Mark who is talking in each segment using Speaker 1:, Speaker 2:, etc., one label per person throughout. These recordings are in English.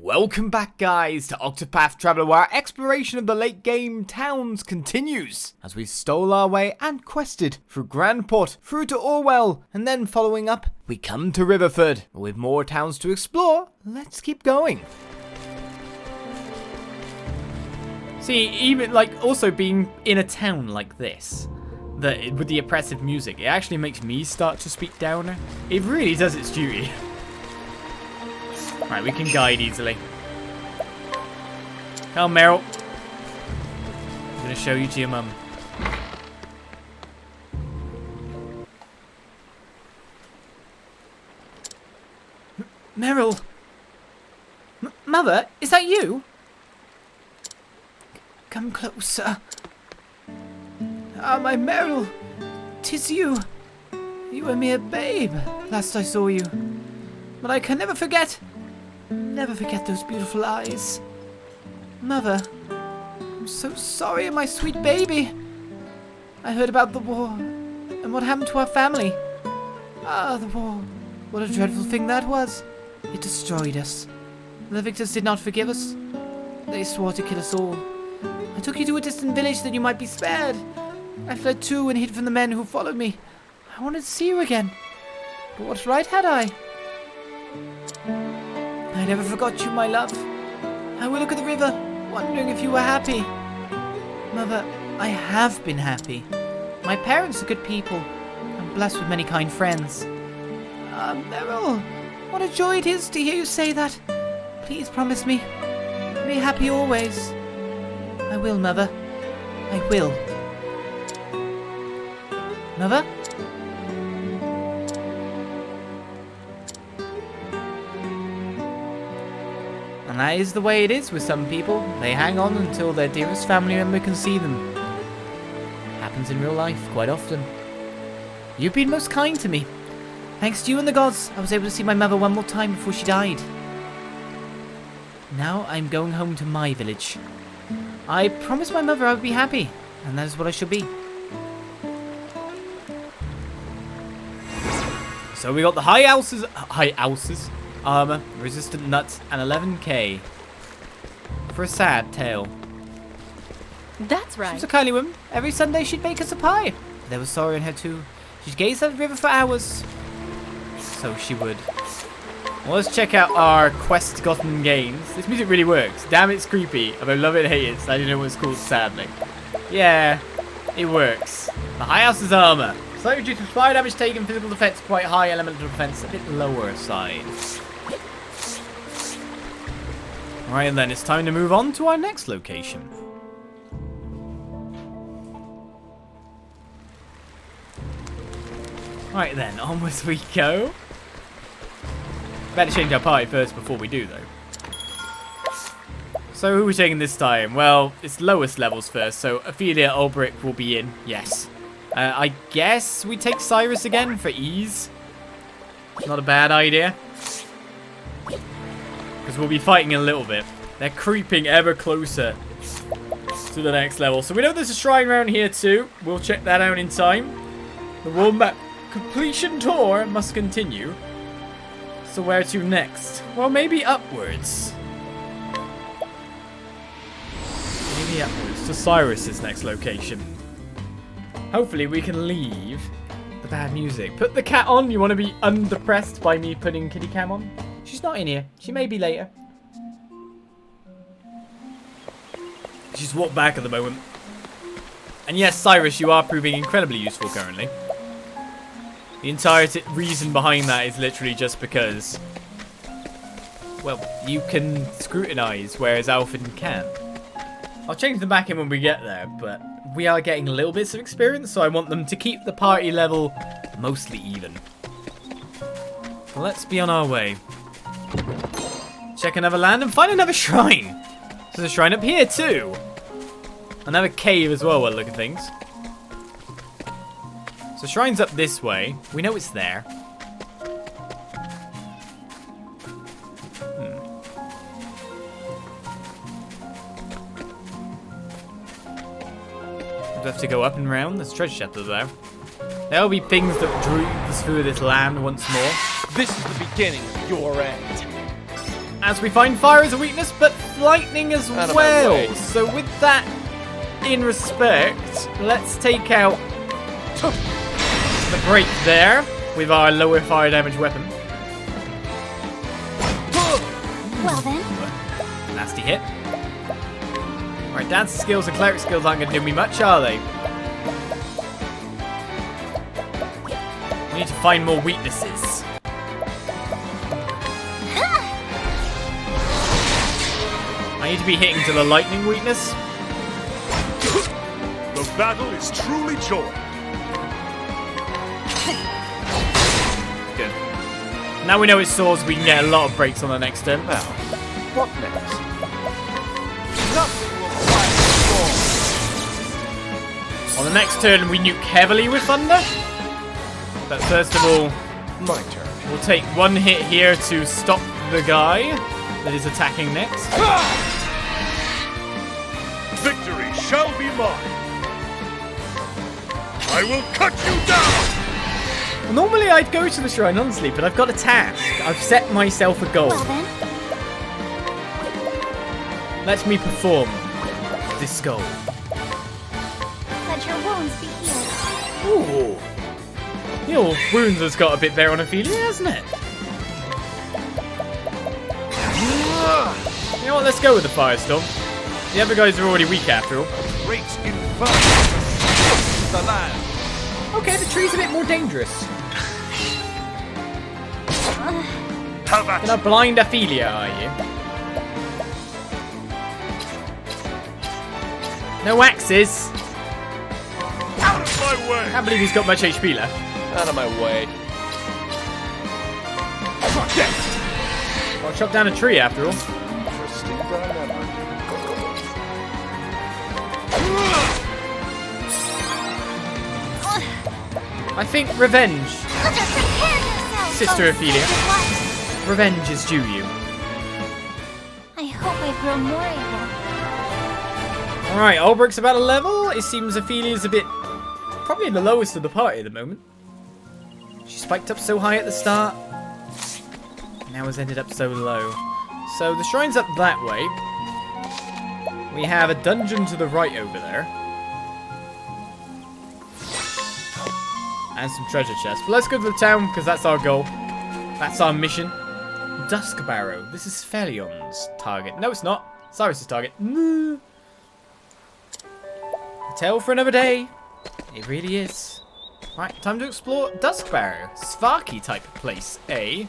Speaker 1: Welcome back, guys, to Octopath Traveller, where our exploration of the late game towns continues as we stole our way and quested through Grandport, through to Orwell, and then following up, we come to Riverford. With more towns to explore, let's keep going. See, even also being in a town like this, with the oppressive music, it actually makes me start to speak downer. It really does its duty. Right, we can guide easily. Come, Meryl. I'm gonna show you to your mum. Meryl! Mother, is that you? Come closer. Ah, my Meryl! 'Tis you. You were mere babe last I saw you. But I can never forget those beautiful eyes. Mother, I'm so sorry, my sweet baby. I heard about the war and what happened to our family. Ah, the war. What a dreadful thing that was. It destroyed us. The victors did not forgive us. They swore to kill us all. I took you to a distant village that you might be spared. I fled too and hid from the men who followed me. I wanted to see you again. But what right had I? I never forgot you, my love. I will look at the river, wondering if you were happy. Mother, I have been happy. My parents are good people. I'm blessed with many kind friends. Ah, Meryl, what a joy it is to hear you say that. Please promise me. Be happy always. I will, Mother. I will. Mother? And that is the way it is with some people. They hang on until their dearest family member can see them. Happens in real life quite often. You've been most kind to me. Thanks to you and the gods, I was able to see my mother one more time before she died. Now I'm going home to my village. I promised my mother I would be happy, and that is what I shall be. So we got the high houses, armor, resistant nuts, and 11k. For a sad tale.
Speaker 2: That's right.
Speaker 1: She was a kindly woman. Every Sunday she'd bake us a pie. There was sorrow in her too. She'd gaze at the river for hours. So she would. Well, let's check out our quest gotten gains. This music really works. Damn, it's creepy. Although love it, hate it. I don't know what it's called, sadly. Yeah, it works. The high house's armor. Slightly reduced with fire damage taken, physical defense quite high, elemental defense a bit lower side. Alright then, it's time to move on to our next location. Right then, onwards we go. Better change our party first before we do, though. So who are we taking this time? Well, it's lowest levels first, so Ophelia Ulbrich will be in, yes. I guess we take Cyrus again for ease. Not a bad idea. Because we'll be fighting a little bit. They're creeping ever closer to the next level. So we know there's a shrine around here too. We'll check that out in time. The world map completion tour must continue. So where to next? Well, maybe upwards. Maybe upwards to Cyrus's next location. Hopefully we can leave the bad music. Put the cat on. You want to be undepressed by me putting Kitty Cam on? She's not in here. She may be later. She's walked back at the moment. And yes, Cyrus, you are proving incredibly useful currently. The entire reason behind that is literally just because, well, you can scrutinize, whereas Alfred can't. I'll change them back in when we get there, but we are getting little bits of experience, so I want them to keep the party level mostly even. So let's be on our way. Check another land and find another shrine. There's a shrine up here too. Another cave as well, by the look of things. So shrine's up this way. We know it's there. We have to go up and round. There's treasure chapter there. There'll be things that drew us through this land once more.
Speaker 3: This is the beginning of your end.
Speaker 1: as we find fire as a weakness, but lightning as
Speaker 3: Out of my way.
Speaker 1: well. So with that in respect, let's take out the break there with our lower fire damage weapon.
Speaker 2: Well then.
Speaker 1: Nasty hit. Alright, dance skills and cleric skills aren't going to do me much, are they? We need to find more weaknesses. I need to be hitting to the lightning weakness.
Speaker 4: The battle is truly joy.
Speaker 1: Good. Now we know it's swords, we can get a lot of breaks on the next turn.
Speaker 3: Now, what next? Nothing will quiet
Speaker 1: On the next turn, we nuke heavily with thunder. But first of all,
Speaker 3: the storm. My turn.
Speaker 1: we'll take one hit here to stop the guy that is attacking next.
Speaker 4: Victory shall be mine. I will cut you down.
Speaker 1: Well, normally I'd go to the shrine, honestly, but I've got a task. I've set myself a goal.
Speaker 2: Well then.
Speaker 1: Let me perform this goal.
Speaker 2: Let your wounds be healed.
Speaker 1: Ooh. Your wounds has got a bit better on Ophelia, hasn't it? You know what, let's go with the Firestorm. The other guys are already weak after all.
Speaker 3: Great inferno. The land.
Speaker 1: Okay, the tree's a bit more dangerous.
Speaker 4: Have at
Speaker 1: Gonna blind Ophelia, are you? No axes.
Speaker 4: out of my way.
Speaker 1: Can't believe he's got much HP left.
Speaker 3: Out of my way.
Speaker 1: I'll chop down a tree after all.
Speaker 3: Interesting dilemma.
Speaker 1: I think revenge,
Speaker 2: Prepare yourself,
Speaker 1: Sister
Speaker 2: oh,
Speaker 1: Ophelia.
Speaker 2: sacred light.
Speaker 1: Revenge is due you.
Speaker 2: I hope I grow more able.
Speaker 1: Alright, Ulbricht's about a level. It seems Ophelia's a bit... probably the lowest of the party at the moment. She spiked up so high at the start. Now has ended up so low. So the shrine's up that way. We have a dungeon to the right over there. And some treasure chests. But let's go to the town because that's our goal. That's our mission. Duskbarrow. This is Felion's target. No, it's not. Cyrus's target. A tale for another day. It really is. Right, time to explore Duskbarrow. Svarky type place, eh?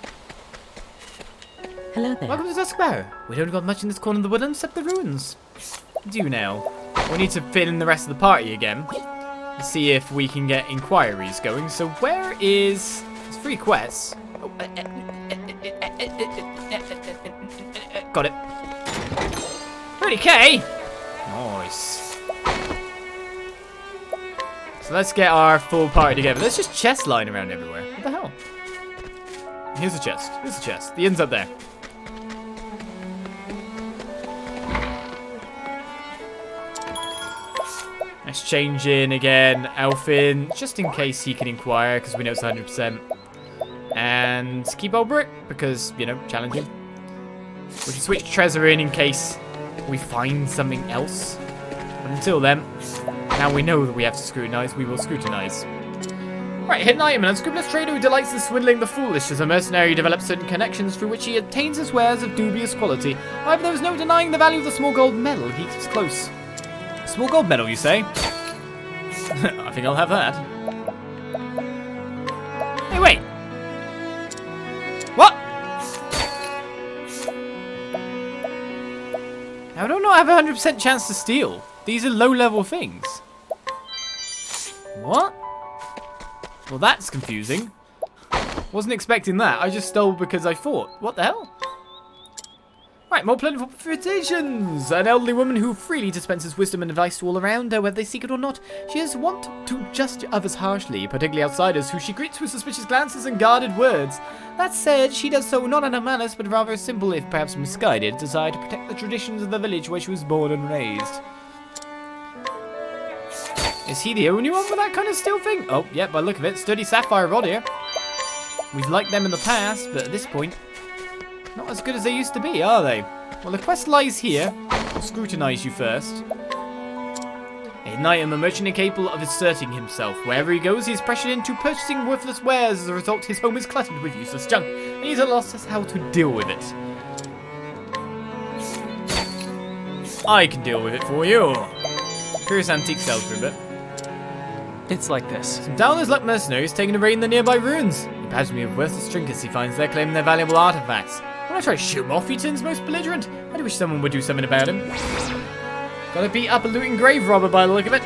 Speaker 5: Hello there.
Speaker 1: Welcome to Duskbarrow. We don't got much in this corner of the woodland except the ruins. Do now. We need to fill in the rest of the party again. See if we can get inquiries going. So where is... It's 3 quests. Oh, got it. 30k! Nice. So let's get our full party together. There's just chests lying around everywhere. What the hell? Here's a chest. Here's a chest. The inn's up there. Let's change in again. Elfin, just in case he can inquire, because we know it's 100%. And keep Ulbricht, because, you know, challenging. We can switch Trezor in case we find something else. But until then, now we know that we have to scrutinize, we will scrutinize. Right, hidden item. An unscrupulous trader who delights in swindling the foolish. As a mercenary, he develops certain connections through which he obtains his wares of dubious quality. However, there is no denying the value of the small gold medal he keeps close. Small gold medal, you say? I think I'll have that. Hey, wait! What? I don't have a 100% chance to steal. These are low-level things. What? Well, that's confusing. Wasn't expecting that. I just stole because I thought. What the hell? Right, more plentiful invitations. An elderly woman who freely dispenses wisdom and advice to all around her, whether they seek it or not. She is wont to judge others harshly, particularly outsiders, who she greets with suspicious glances and guarded words. That said, she does so not out of malice, but rather a simple, if perhaps misguided, desire to protect the traditions of the village where she was born and raised. Is he the only one with that kind of steel thing? Oh, yeah, by the look of it, sturdy sapphire rod here. We've liked them in the past, but at this point... Not as good as they used to be, are they? Well, the quest lies here. I'll scrutinize you first. A hidden item, a merchant incapable of asserting himself. Wherever he goes, he is pressured into purchasing worthless wares. As a result, his home is cluttered with useless junk. And he's at loss as how to deal with it. I can deal with it for you. Curious antique sells for a bit.
Speaker 5: It's like this.
Speaker 1: Some downers luck mercenaries taking a raid in the nearby ruins. He badges me with worthless trinkets he finds there, claiming their valuable artifacts. When I try to shoot him off, he turns most belligerent. I do wish someone would do something about him. Gotta beat up a looting grave robber by the look of it.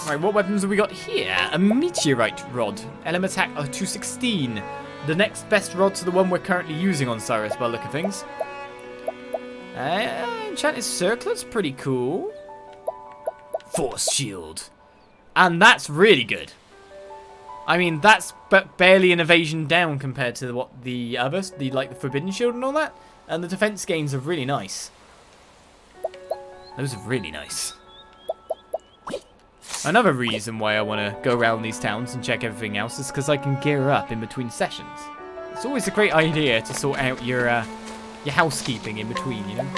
Speaker 1: Alright, what weapons have we got here? A meteorite rod. Element attack of 216. The next best rod to the one we're currently using on Cyrus by the look of things. Enchanted circlet's pretty cool. Force shield. And that's really good. I mean, that's barely an evasion down compared to what the others, the forbidden shield and all that. And the defense gains are really nice. Those are really nice. Another reason why I want to go around these towns and check everything else is because I can gear up in between sessions. It's always a great idea to sort out your housekeeping in between, you know.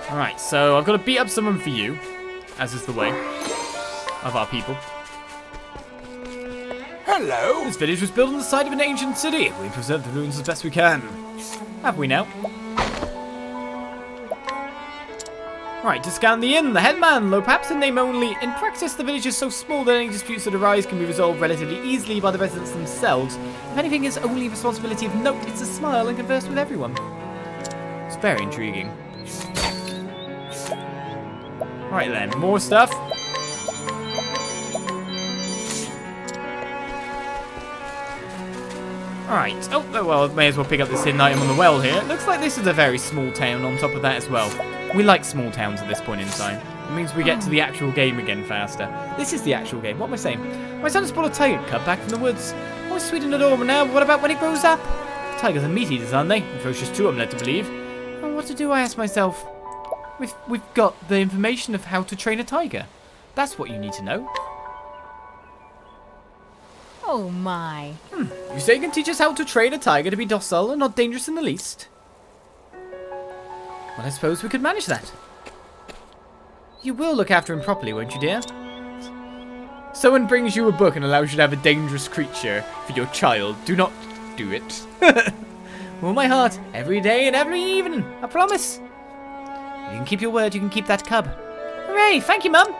Speaker 1: Alright, so I've got to beat up someone for you, as is the way of our people.
Speaker 3: Hello.
Speaker 1: This village was built on the site of an ancient city. We preserve the ruins as best we can. Have we now? Right, to scan the inn, the headman, though perhaps in name only. In practice, the village is so small that any disputes that arise can be resolved relatively easily by the residents themselves. If anything is only responsibility of note, it's to smile and converse with everyone. It's very intriguing. Right then, more stuff. Alright, oh well, may as well pick up this hidden item on the well here. It looks like this is a very small town on top of that as well. We like small towns at this point in time. It means we get to the actual game again faster. This is the actual game, what am I saying? My son has brought a tiger cub back from the woods. Oh, it's sweet and adorable now, but what about when it grows up? Tigers are meat eaters, aren't they? Ferocious too, I'm led to believe. And what to do, I ask myself. We've got the information of how to train a tiger. That's what you need to know.
Speaker 2: Oh my.
Speaker 1: You say you can teach us how to train a tiger to be docile and not dangerous in the least? Well, I suppose we could manage that. You will look after him properly, won't you, dear? Someone brings you a book and allows you to have a dangerous creature for your child. Do not do it. With my heart, every day and every evening. I promise. You can keep your word, you can keep that cub. Hooray, thank you, Mum.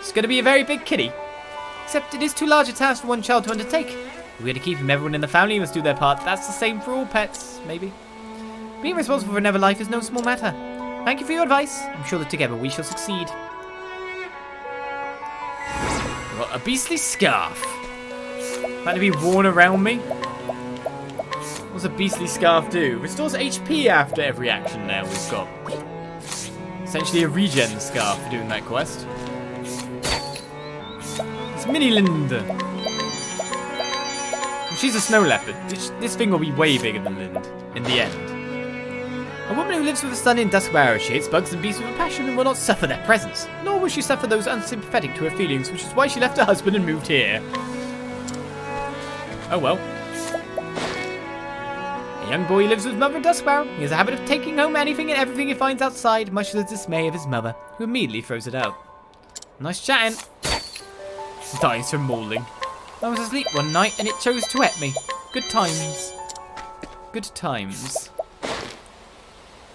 Speaker 1: It's going to be a very big kitty. Except it is too large a task for one child to undertake. We're going to keep him, everyone in the family must do their part. That's the same for all pets, maybe. Being responsible for another life is no small matter. Thank you for your advice. I'm sure that together we shall succeed. Got a beastly scarf. That to be worn around me? What does a beastly scarf do? Restores HP after every action now we've got. Essentially a regen scarf for doing that quest. It's Mini Lind. She's a snow leopard. This thing will be way bigger than Lind in the end. A woman who lives with a son in Duskbarrow. She hates bugs and beasts with a passion and will not suffer their presence. Nor will she suffer those unsympathetic to her feelings, which is why she left her husband and moved here. Oh well. A young boy lives with mother in Duskbarrow. He has a habit of taking home anything and everything he finds outside, much to the dismay of his mother, who immediately throws it out. Nice chatting. Dies from mauling. I was asleep one night and it chose to wet me. Good times. Good times.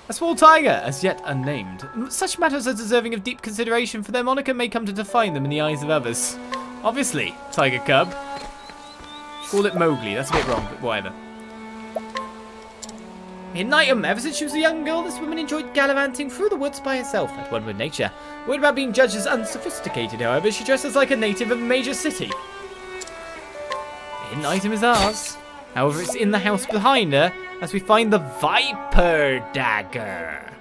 Speaker 1: A small tiger, as yet unnamed. Such matters are deserving of deep consideration, for their moniker may come to define them in the eyes of others. Obviously, tiger cub. Call it Mowgli, that's a bit wrong, but whatever. Hidden item. Ever since she was a young girl, this woman enjoyed gallivanting through the woods by herself, at one with nature. Worried about being judged as unsophisticated, however, she dresses like a native of a major city. The hidden item is ours. However, it's in the house behind her, as we find the Viper Dagger.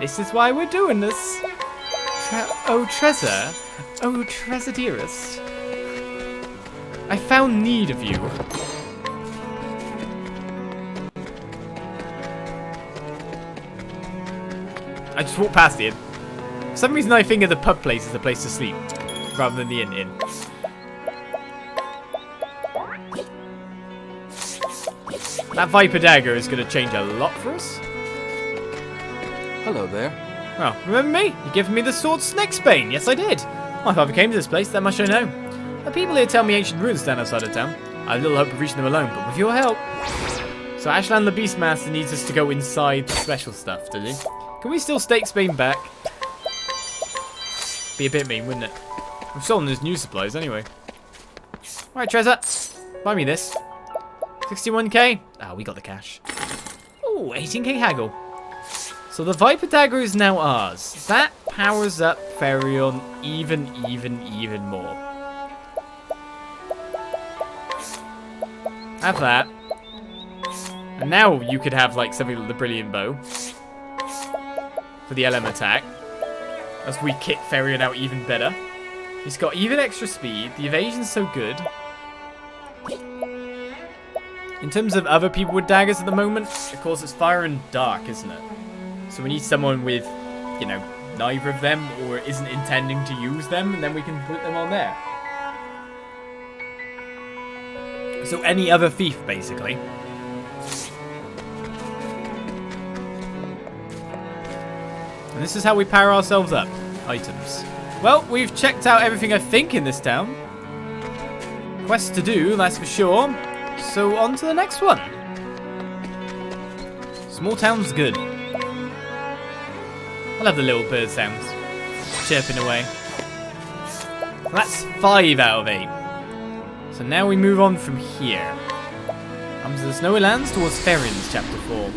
Speaker 1: This is why we're doing this. Oh, Trezor. Oh, Trezor dearest. I found need of you. I just walked past it. For some reason I think of the pub place as a place to sleep, rather than the inn. That Viper Dagger is going to change a lot for us.
Speaker 3: Hello there.
Speaker 1: Well, remember me? You gave me the sword Snakesbane. Yes, I did. My father came to this place, that much I know. The people here tell me ancient ruins stand outside of town. I have little hope of reaching them alone, but with your help. So Ashland the Beastmaster needs us to go inside the special stuff, does he? Can we steal Snakesbane back? Be a bit mean, wouldn't it? We've stolen his new supplies anyway. Alright, Trezor. Buy me this. 61k? Ah, we got the cash. Ooh, 18k haggle. So the Viper Dagger is now ours. That powers up Ferion even more. Have that. And now you could have like something like the Brilliant Bow. For the LM attack. As we kick Ferion out even better. He's got even extra speed. The evasion's so good. In terms of other people with daggers at the moment, of course it's fire and dark, isn't it? So we need someone with, you know, neither of them or isn't intending to use them, and then we can put them on there. So any other thief, basically. And this is how we power ourselves up. Items. Well, we've checked out everything I think in this town. Quest to do, that's for sure. So on to the next one. Small town's good. I love the little bird sounds. Chirping away. Well, that's 5 out of 8. So now we move on from here. Comes to the Snowy Lands towards Ferrins, Chapter 4.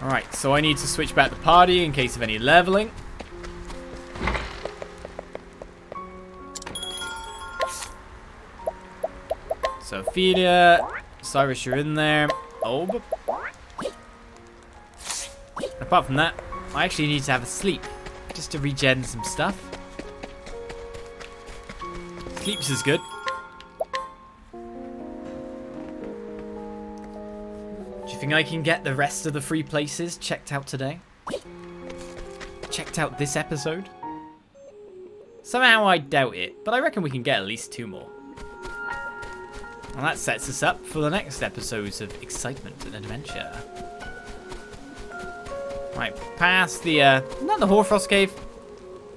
Speaker 1: Alright, so I need to switch back the party in case of any leveling. So Ophelia, Cyrus, you're in there. Oh, apart from that, I actually need to have a sleep just to regen some stuff. Sleeps is good. Do you think I can get the rest of the free places checked out today? Checked out this episode? Somehow I doubt it, but I reckon we can get at least 2 more. And that sets us up for the next episodes of excitement and adventure. Right, past the, not the Hoarfrost Cave,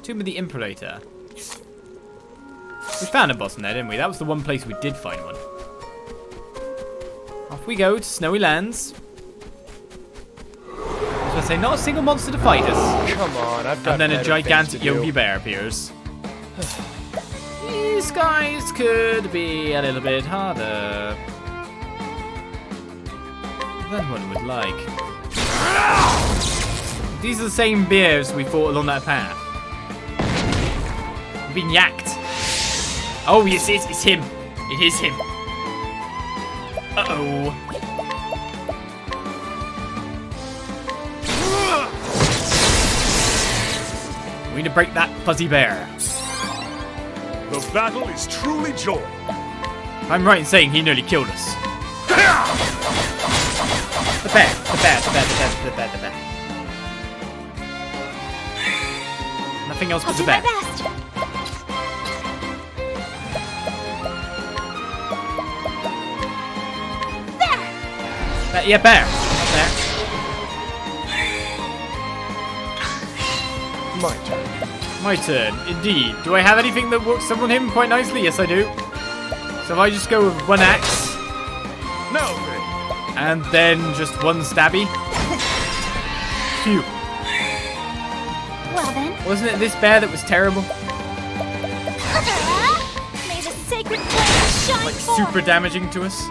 Speaker 1: Tomb of the Imperator. We found a boss in there, didn't we? That was the one place we did find one. Off we go to Snowy Lands. I was going to say, not a single monster to fight us.
Speaker 3: Come on, I've got
Speaker 1: And then a
Speaker 3: better
Speaker 1: gigantic
Speaker 3: things to do.
Speaker 1: Yogi Bear appears. These guys could be a little bit harder than one would like. These are the same bears we fought along that path. We've been yacked. Oh, yes, it's him. It is him. Uh-oh. We need to break that fuzzy bear.
Speaker 4: The battle is truly joy.
Speaker 1: I'm right in saying he nearly killed us. The bear. Nothing else but the bear. Yeah, bear. There.
Speaker 3: My turn.
Speaker 1: My turn, indeed. Do I have anything that works on him quite nicely? Yes, I do. So if I just go with 1 axe.
Speaker 4: Now then.
Speaker 1: And then just 1 stabby. Phew.
Speaker 2: Well then,
Speaker 1: Wasn't it this bear that was terrible?
Speaker 2: may the sacred flame shine
Speaker 1: Like
Speaker 2: forth.
Speaker 1: super damaging to us?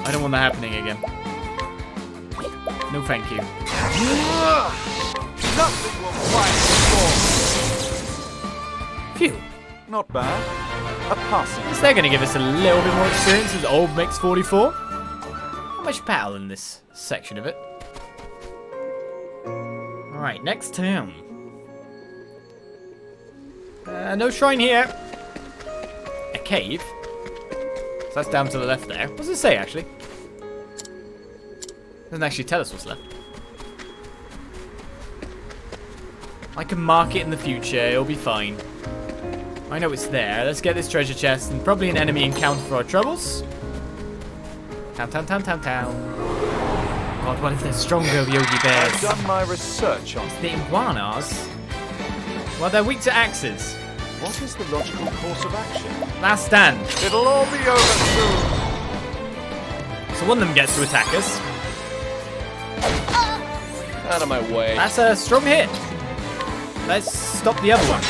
Speaker 1: I don't want that happening again. No thank you.
Speaker 3: Nothing will fly before.
Speaker 1: Phew.
Speaker 3: Not bad. A passing.
Speaker 1: Is they're going to give us a little bit more experience as old Mix 44? Not much battle in this section of it. Alright, next town. No shrine here. A cave. So that's down to the left there. What does it say, actually? Doesn't actually tell us what's left. I can mark it in the future. It'll be fine. I know it's there. Let's get this treasure chest and probably an enemy encounter for our troubles. Town. God, what if they're stronger, Yogi
Speaker 3: I've
Speaker 1: Bears?
Speaker 3: done my research on
Speaker 1: The iguanas? Well, they're weak to axes.
Speaker 3: what is the logical course of action.
Speaker 1: Last stand.
Speaker 3: It'll all be over soon.
Speaker 1: So one of them gets to attack us.
Speaker 5: Out of my way.
Speaker 1: That's a strong hit. Let's stop the other one.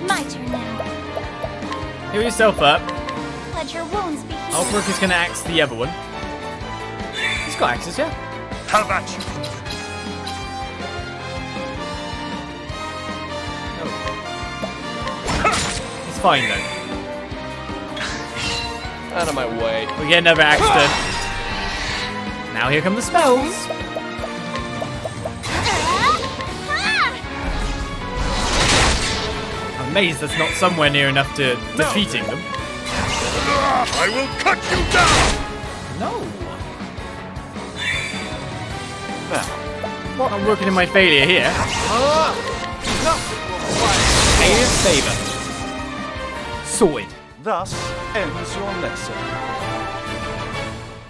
Speaker 2: My turn now.
Speaker 1: Heal yourself up.
Speaker 2: Let your wounds be healed.
Speaker 1: Alfric is going to axe the other one. He's got axes, yeah.
Speaker 4: Have at you.
Speaker 1: It's fine, though.
Speaker 5: Out of my way.
Speaker 1: We get another axe done. Now here come the spells. I'm amazed that's not somewhere near enough to defeating them.
Speaker 4: I will cut you down.
Speaker 1: No. What? I'm working in my failure here. Failure favor. Sorted.
Speaker 3: Thus ends your lesson.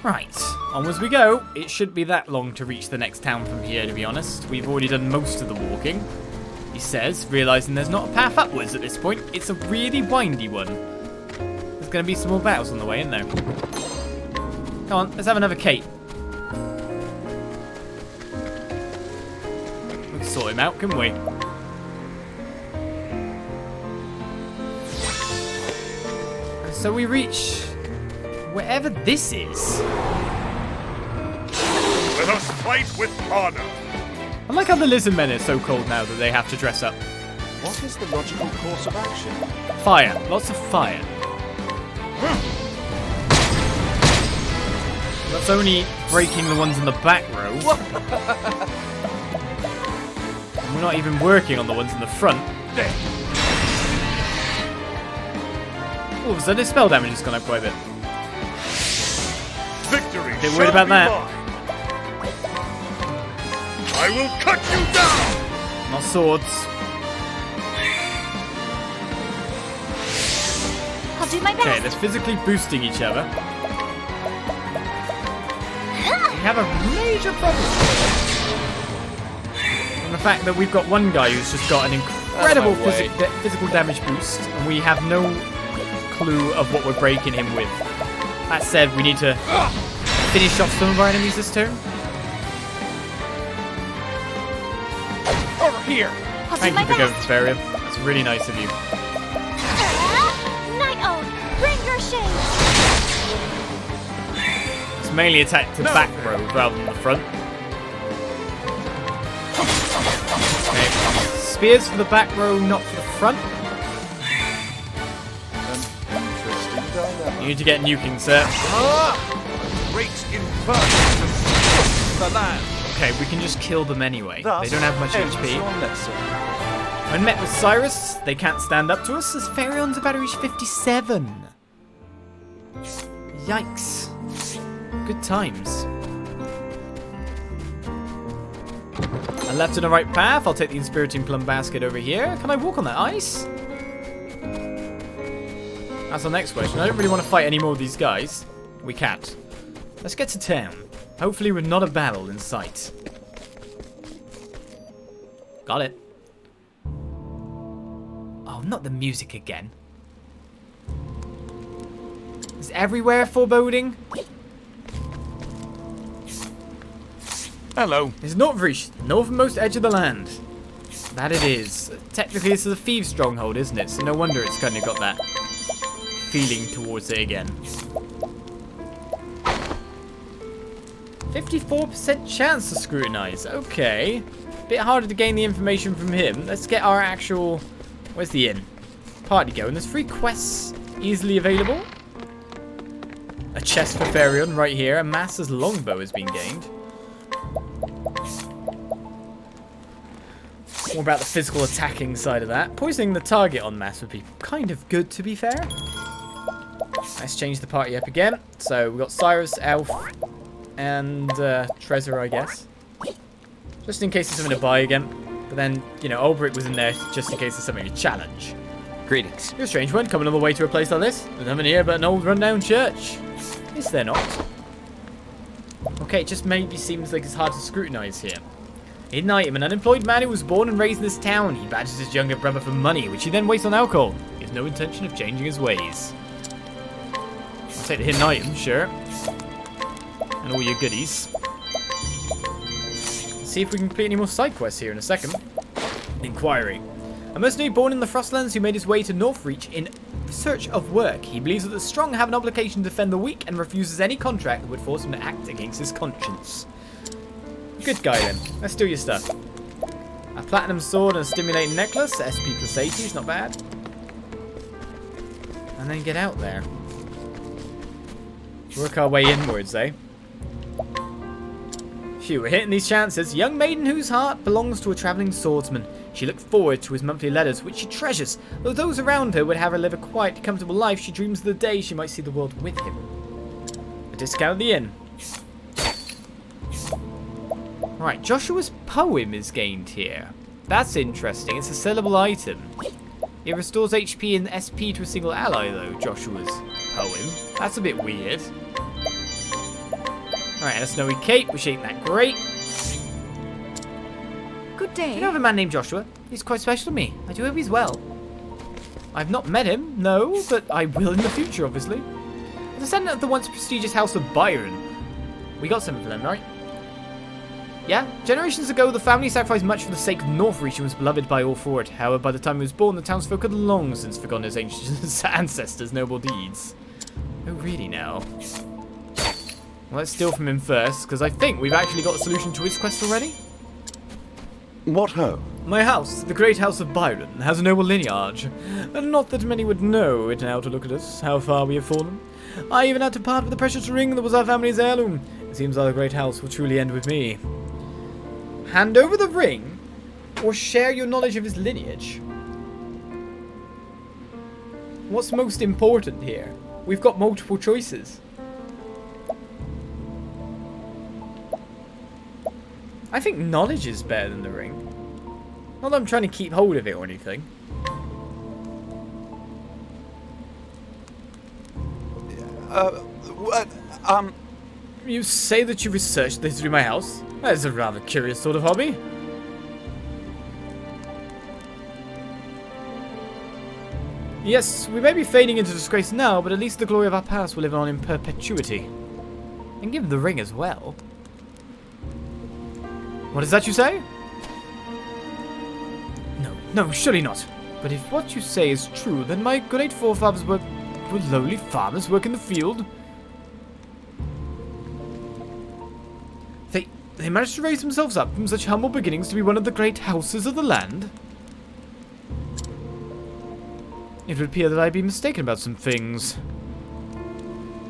Speaker 1: Right, onwards we go. It shouldn't be that long to reach the next town from here, to be honest. We've already done most of the walking. He says, realising there's not a path upwards at this point. It's a really windy one. There's going to be some more battles on the way, isn't there? Come on, let's have another cape. We can sort him out, couldn't we? And so we reach wherever this is.
Speaker 4: Let us fight with honor.
Speaker 1: I like how the lizard men are so cold now that they have to dress up.
Speaker 3: What is the logical course of action?
Speaker 1: Fire. Lots of fire. That's only breaking the ones in the back row. And we're not even working on the ones in the front. All of a sudden, his spell damage has gone up quite a bit.
Speaker 4: Victory.
Speaker 1: Bit worried about that.
Speaker 4: I will cut you down.
Speaker 1: Not swords.
Speaker 2: I'll do my best.
Speaker 1: Okay, they're physically boosting each other. We have a major problem. And the fact that we've got one guy who's just got an incredible physical damage boost, and we have no clue of what we're breaking him with. That said, we need to finish off some of our enemies this turn.
Speaker 3: Over here.
Speaker 2: I'll
Speaker 1: Thank
Speaker 2: do
Speaker 1: you
Speaker 2: my
Speaker 1: for going
Speaker 2: best.
Speaker 1: for Barium. That's really nice of you.
Speaker 2: Night Owl, bring your shade.
Speaker 1: It's mainly attacked to back row rather than the front. Okay. Spears for the back row, not for the front.
Speaker 3: An interesting dilemma.
Speaker 1: You need to get nuking, sir.
Speaker 3: Great inferno to scorch the land.
Speaker 1: Okay, we can just kill them anyway.
Speaker 3: Thus
Speaker 1: They don't have much
Speaker 3: ends
Speaker 1: HP.
Speaker 3: your lesson.
Speaker 1: When met with Cyrus, they can't stand up to us as Pharion's about to reach 57. Yikes. Good times. A left and a right path. I'll take the Inspiriting Plum Basket over here. Can I walk on that ice? That's our next question. I don't really want to fight any more of these guys. We can't. Let's get to town. Hopefully with not a battle in sight. Got it. Oh, not the music again. Is everywhere foreboding?
Speaker 3: Hello.
Speaker 1: It's Northreach, the northernmost edge of the land. That it is. Technically, this is a thieves' stronghold, isn't it? So no wonder it's kind of got that feeling towards it again. 54% chance to scrutinize. Okay. Bit harder to gain the information from him. Let's get our actual... Where's the inn? Party going. There's 3 quests easily available. A chest for Farion right here. A master's longbow has been gained. More about the physical attacking side of that. Poisoning the target en masse would be kind of good, to be fair. Let's change the party up again. So we've got Cyrus, Elf, and Trezor, I guess. Just in case there's something to buy again. But then, you know, Ulbrich was in there just in case there's something to challenge.
Speaker 5: Greetings.
Speaker 1: You're a strange one, coming all the way to a place like this. There's nothing here but an old rundown church. Is there not? Okay, it just maybe seems like it's hard to scrutinize here. Hidden item, an unemployed man who was born and raised in this town. He badgers his younger brother for money, which he then wastes on alcohol. He has no intention of changing his ways. I'll take the hidden item, sure. And all your goodies. Let's see if we can complete any more side quests here in a second. Inquiry. A mercenary born in the Frostlands who made his way to Northreach in search of work. He believes that the strong have an obligation to defend the weak and refuses any contract that would force him to act against his conscience. Good guy then. Let's do your stuff. A platinum sword and a stimulating necklace. SP plus 80 is not bad. And then get out there. Work our way inwards, eh? Phew, we're hitting these chances. Young maiden whose heart belongs to a travelling swordsman. She looked forward to his monthly letters, which she treasures. Though those around her would have her live a quiet, comfortable life, she dreams of the day she might see the world with him. A discount at the inn. Right, Joshua's poem is gained here. That's interesting. It's a sellable item. It restores HP and SP to a single ally, though, Joshua's poem. That's a bit weird. Alright, and a snowy cape, which ain't that great.
Speaker 2: Good day.
Speaker 1: You know of a man named Joshua? He's quite special to me. I do hope he's well. I've not met him, no, but I will in the future, obviously. A descendant of the once prestigious House of Byron. We got something for them, right? Yeah, generations ago, the family sacrificed much for the sake of Northreach and was beloved by all for it. However, by the time he was born, the townsfolk had long since forgotten his ancient ancestors' noble deeds. Oh, really now? Well, let's steal from him first, because I think we've actually got a solution to his quest already.
Speaker 3: What ho?
Speaker 1: My house, the great House of Byron, has a noble lineage. And not that many would know it now to look at us, how far we have fallen. I even had to part with the precious ring that was our family's heirloom. It seems our great house will truly end with me. Hand over the ring, or share your knowledge of his lineage? What's most important here? We've got multiple choices. I think knowledge is better than the ring. Not that I'm trying to keep hold of it or anything.
Speaker 3: What?
Speaker 1: You say that you researched the history of my house? That is a rather curious sort of hobby. Yes, we may be fading into disgrace now, but at least the glory of our past will live on in perpetuity. And give the ring as well. What is that you say? No, surely not. But if what you say is true, then my great forefathers were lowly farmers working the field. They managed to raise themselves up from such humble beginnings to be one of the great houses of the land? It would appear that I be mistaken about some things.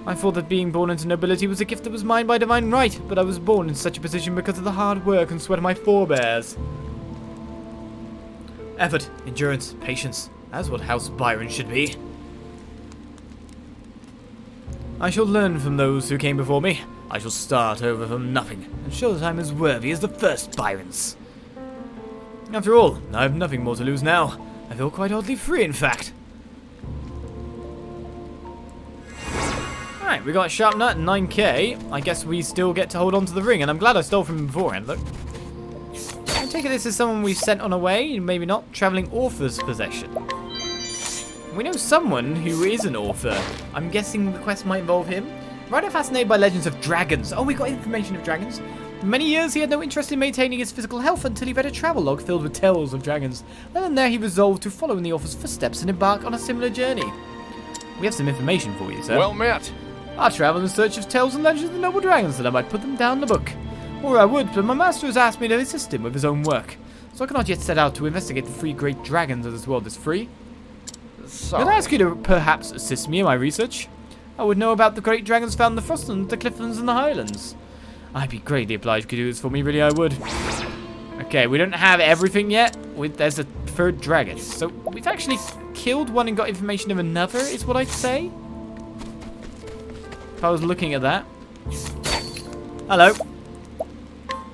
Speaker 1: I thought that being born into nobility was a gift that was mine by divine right, but I was born in such a position because of the hard work and sweat of my forebears. Effort, endurance, patience. That's what House Byron should be. I shall learn from those who came before me. I shall start over from nothing, and show that I'm as worthy as the first Byrons. After all, I have nothing more to lose now. I feel quite oddly free, in fact. Alright, we got Sharp Nut and 9k. I guess we still get to hold on to the ring, and I'm glad I stole from him beforehand, look. I take it this is someone we sent on a way, maybe not, travelling author's possession. We know someone who is an author. I'm guessing the quest might involve him. Rather fascinated by legends of dragons. Oh, we got information of dragons. For many years, he had no interest in maintaining his physical health until he read a travelogue filled with tales of dragons. Then and there, he resolved to follow in the author's footsteps and embark on a similar journey. We have some information for you, sir.
Speaker 3: Well met.
Speaker 1: I travel in search of tales and legends of the noble dragons that I might put them down in the book. Or I would, but my master has asked me to assist him with his own work. So I cannot yet set out to investigate the 3 great dragons of this world is free.
Speaker 3: Sorry.
Speaker 1: Can I ask you to perhaps assist me in my research? I would know about the great dragons found in the Frostlands, the Clifflands, and the Highlands. I'd be greatly obliged if you could do this for me, really I would. Okay, we don't have everything yet. There's a 3rd dragon. So we've actually killed one and got information of another, is what I'd say. If I was looking at that. Hello.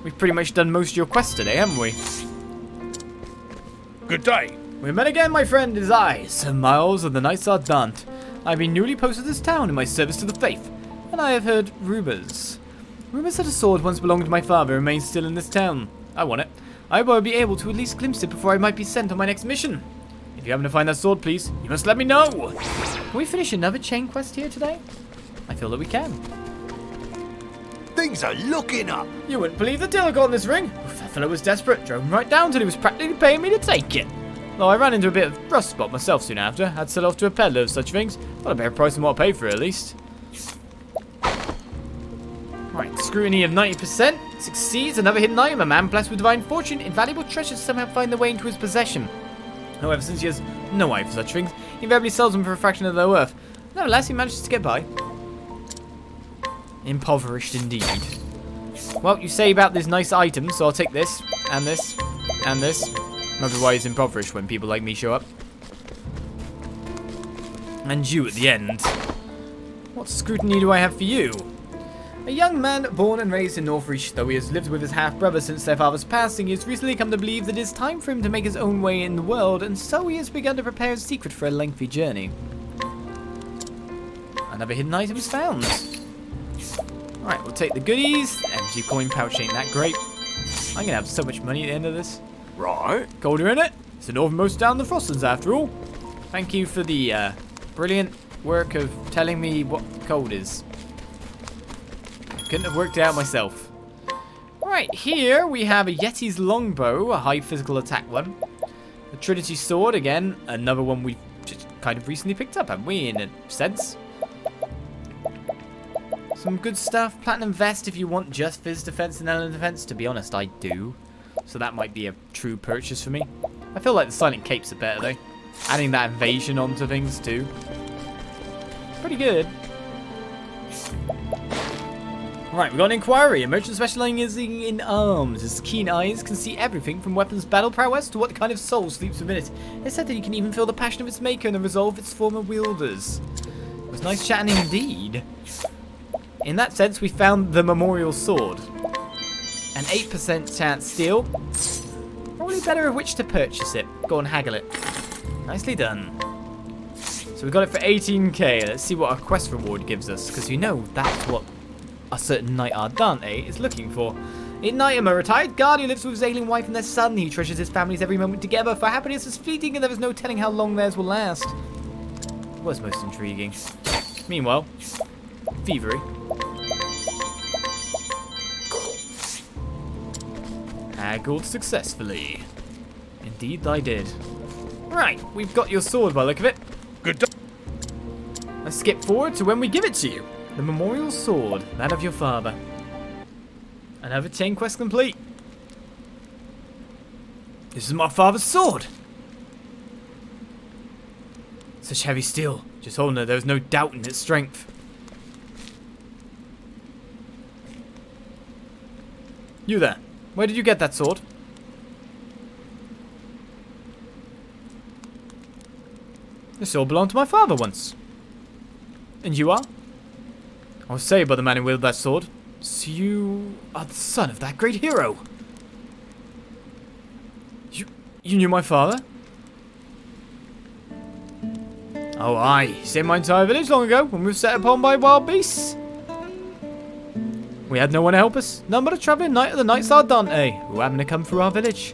Speaker 1: We've pretty much done most of your quest today, haven't we?
Speaker 4: Good day.
Speaker 1: We met again, my friend. It is I, Sir Miles of the Knights Ardant. I have been newly posted to this town in my service to the faith, and I have heard rumours. Rumours that a sword once belonged to my father remains still in this town. I want it. I will be able to at least glimpse it before I might be sent on my next mission. If you happen to find that sword, please, you must let me know. Can we finish another chain quest here today? I feel that we can.
Speaker 6: Things are looking up.
Speaker 1: You wouldn't believe the deal I got on this ring. That fellow was desperate, drove him right down till he was practically paying me to take it. Though I ran into a bit of rust spot myself soon after, had to sell off to a peddler of such things. Got a better price than what I paid for it, at least. Right, scrutiny of 90%. Succeeds, another hidden item. A man blessed with divine fortune. Invaluable treasures somehow find their way into his possession. However, since he has no eye for such things, he invariably sells them for a fraction of their worth. Nevertheless, he manages to get by. Impoverished indeed. Well, you say about this nice item, so I'll take this, and this, and this. Otherwise, impoverished when people like me show up. And you at the end. What scrutiny do I have for you? A young man born and raised in Northreach, though he has lived with his half-brother since their father's passing, he has recently come to believe that it is time for him to make his own way in the world, and so he has begun to prepare in secret for a lengthy journey. Another hidden item is found. Alright, we'll take the goodies. Empty coin pouch ain't that great. I'm gonna have so much money at the end of this.
Speaker 6: Right.
Speaker 1: Colder in it. It's the northernmost down the Frostlands after all. Thank you for the brilliant work of telling me what cold is. Couldn't have worked it out myself. Right, here we have a Yeti's longbow, a high physical attack one. The Trinity sword, again, another one we just kind of recently picked up, haven't we, in a sense? Some good stuff. Platinum vest if you want just phys defense and element defense. To be honest, I do. So that might be a true purchase for me. I feel like the silent capes are better though. Adding that evasion onto things too. Pretty good. Right, we got an inquiry. A merchant specializing in arms. His keen eyes can see everything from weapons battle prowess to what kind of soul sleeps within it. It's said that he can even feel the passion of its maker and the resolve of its former wielders. It was nice chatting indeed. In that sense, we found the memorial sword. An 8% chance steal. Probably better of which to purchase it. Go and haggle it. Nicely done. So we got it for 18k. Let's see what our quest reward gives us, because you know that's what a certain Knight Ardante is looking for. In Item, a retired guard who lives with his ailing wife and their son. He treasures his family's every moment together, for happiness is fleeting and there is no telling how long theirs will last. What's most intriguing? Meanwhile, thievery. Haggled successfully. Indeed I did. Right, we've got your sword by the look of it.
Speaker 4: Good day.
Speaker 1: Let's skip forward to when we give it to you. The memorial sword, that of your father. Another chain quest complete. This is my father's sword. Such heavy steel. Just holding it, there was no doubt in its strength. You there. Where did you get that sword? This sword belonged to my father once. And you are? I was saved by the man who wielded that sword. So you are the son of that great hero. You knew my father? Oh aye, he saved my entire village long ago when we were set upon by wild beasts. We had no one to help us, none but a travelling knight of the Knights Ardante, who happened to come through our village.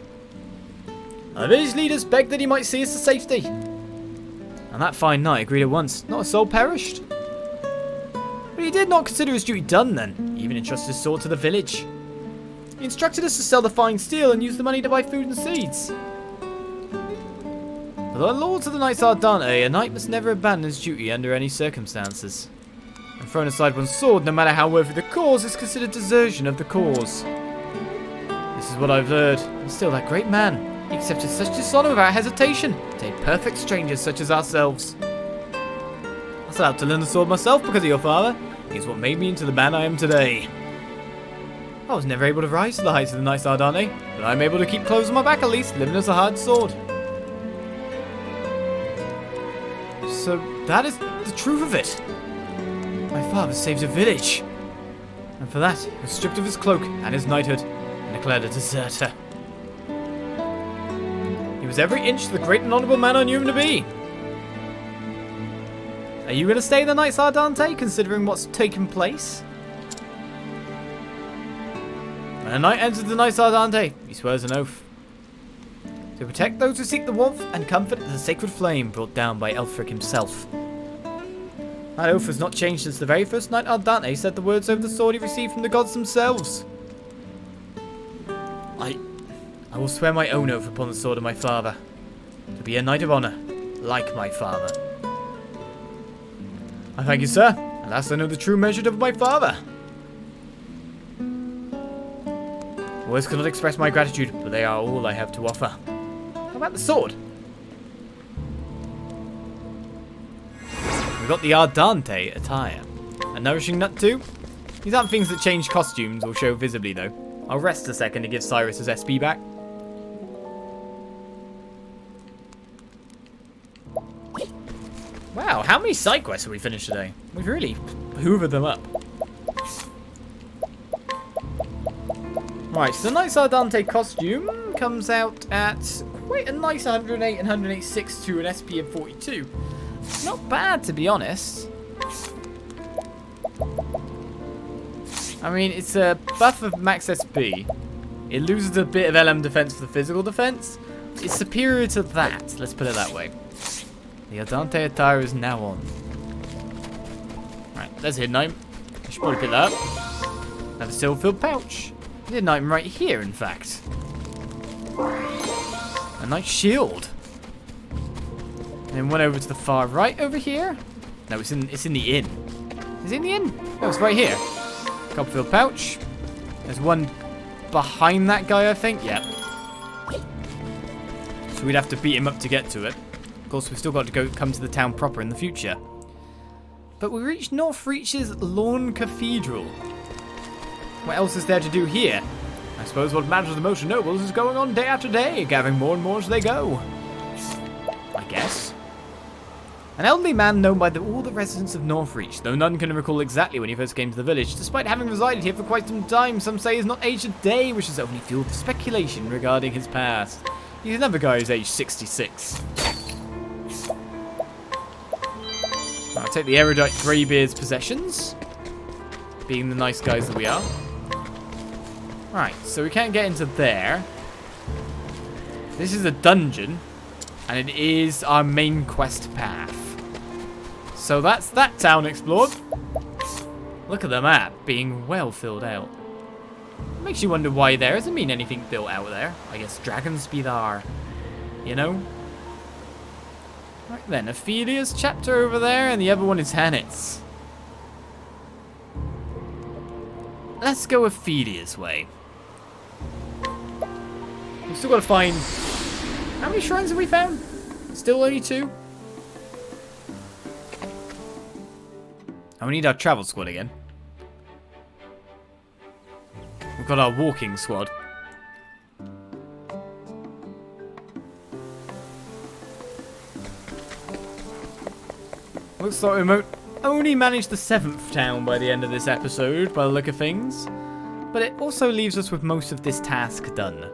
Speaker 1: Our village leaders begged that he might see us to safety. And that fine knight agreed at once, not a soul perished. But he did not consider his duty done then, he even entrusted his sword to the village. He instructed us to sell the fine steel and use the money to buy food and seeds. For the lords of the Knights Ardante, a knight must never abandon his duty under any circumstances. And throwing aside one's sword, no matter how worthy the cause, is considered desertion of the cause. This is what I've heard, and still that great man, he accepted such dishonour without hesitation, to aid perfect strangers such as ourselves. I set out to learn the sword myself because of your father. He is what made me into the man I am today. I was never able to rise to the heights of the Knights Ardante, but I am able to keep clothes on my back at least, living as a hard sword. So that is the truth of it. My father saved a village. And for that, he was stripped of his cloak and his knighthood and declared a deserter. He was every inch the great and honourable man I knew him to be. Are you going to stay the Knights Ardente, considering what's taken place? When a knight enters the Knights Ardente, he swears an oath. To protect those who seek the warmth and comfort of the sacred flame brought down by Elfric himself. That oath has not changed since the very first Knight Ardente said the words over the sword he received from the gods themselves. I will swear my own oath upon the sword of my father, to be a knight of honour, like my father. I thank you, sir. At last I know the true measure of my father. Words cannot express my gratitude, but they are all I have to offer. How about the sword? We've got the Ardente attire. A nourishing nut too? These aren't things that change costumes or show visibly though. I'll rest a second to give Cyrus his SP back. Wow, how many side quests have we finished today? We've really hoovered them up. Right, so the Knights Ardente costume comes out at quite a nice 108 and 186 to an SP of 42. Not bad, to be honest. I mean, it's a buff of max SP. It loses a bit of LM defense for the physical defense. It's superior to that, let's put it that way. The Ardente attire is now on. Right, there's a hidden item. I should probably pick that up. Another silver-filled pouch. A hidden item right here, in fact. A nice shield. And then one over to the far right over here. No, it's in the inn. Is it in the inn? No, it's right here. Copperfield pouch. There's one behind that guy, I think. Yep. So we'd have to beat him up to get to it. Of course, we've still got to come to the town proper in the future. But we reached Northreach's Lawn Cathedral. What else is there to do here? I suppose what matters the most to nobles is going on day after day, gathering more and more as they go. I guess. An elderly man known by all the residents of Northreach, though none can recall exactly when he first came to the village, despite having resided here for quite some time. Some say he's not aged a day, which has only fueled speculation regarding his past. He's another guy who's aged 66. I'll take the erudite Greybeard's possessions, being the nice guys that we are. Right, so we can't get into there. This is a dungeon, and it is our main quest path. So that's that town explored. Look at the map being well filled out. Makes you wonder why there doesn't mean anything built out there. I guess dragons be there, you know? Right then, Ophelia's chapter over there, and the other one is Hanet's. Let's go Ophelia's way. We've still got to find... How many shrines have we found? Still only 2? And we need our travel squad again. We've got our walking squad. Looks like we might only manage the 7th town by the end of this episode, by the look of things. But it also leaves us with most of this task done.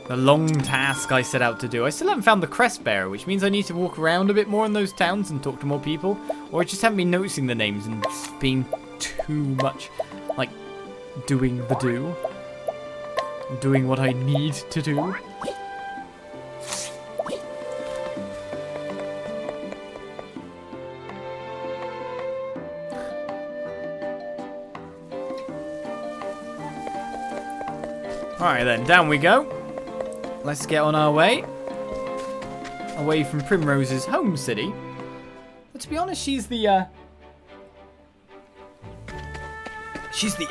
Speaker 1: The long task I set out to do. I still haven't found the crest bearer, which means I need to walk around a bit more in those towns and talk to more people. Or I just haven't been noticing the names and being too much, like, doing the do. Doing what I need to do. Alright then, down we go. Let's get on our way. Away from Primrose's home city. But to be honest, she's the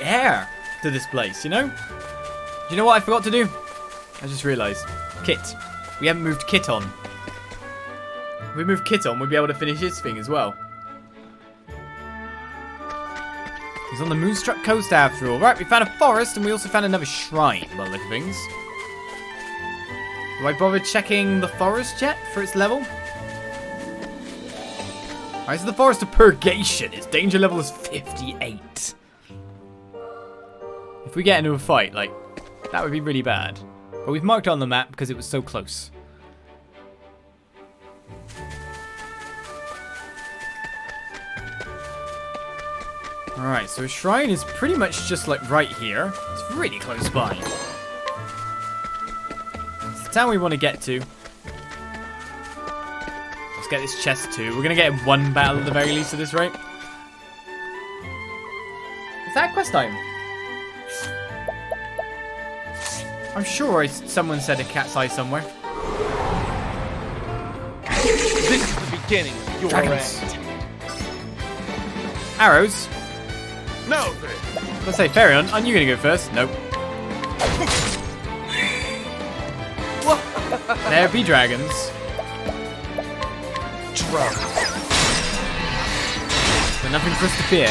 Speaker 1: heir to this place, you know? Do you know what I forgot to do? I just realised. Kit. We haven't moved Kit on. If we move Kit on, we'll be able to finish his thing as well. He's on the Moonstruck Coast after all. Right, we found a forest and we also found another shrine by the look of things. Do I bother checking the forest yet for its level? Alright, so the Forest of Purgation. Its danger level is 58. If we get into a fight, like, that would be really bad. But we've marked it on the map because it was so close. Alright, so a shrine is pretty much just like right here. It's really close by. It's the town we want to get to. Let's get this chest too. We're going to get one battle at the very least of this, right? Is that a quest item? I'm sure someone said a cat's eye somewhere.
Speaker 5: This is the beginning of your
Speaker 1: Dragons.
Speaker 5: end.
Speaker 1: Arrows?
Speaker 4: Now then.
Speaker 1: Let's say, Farion, aren't you going to go first? Nope. There be dragons. But nothing for us to fear.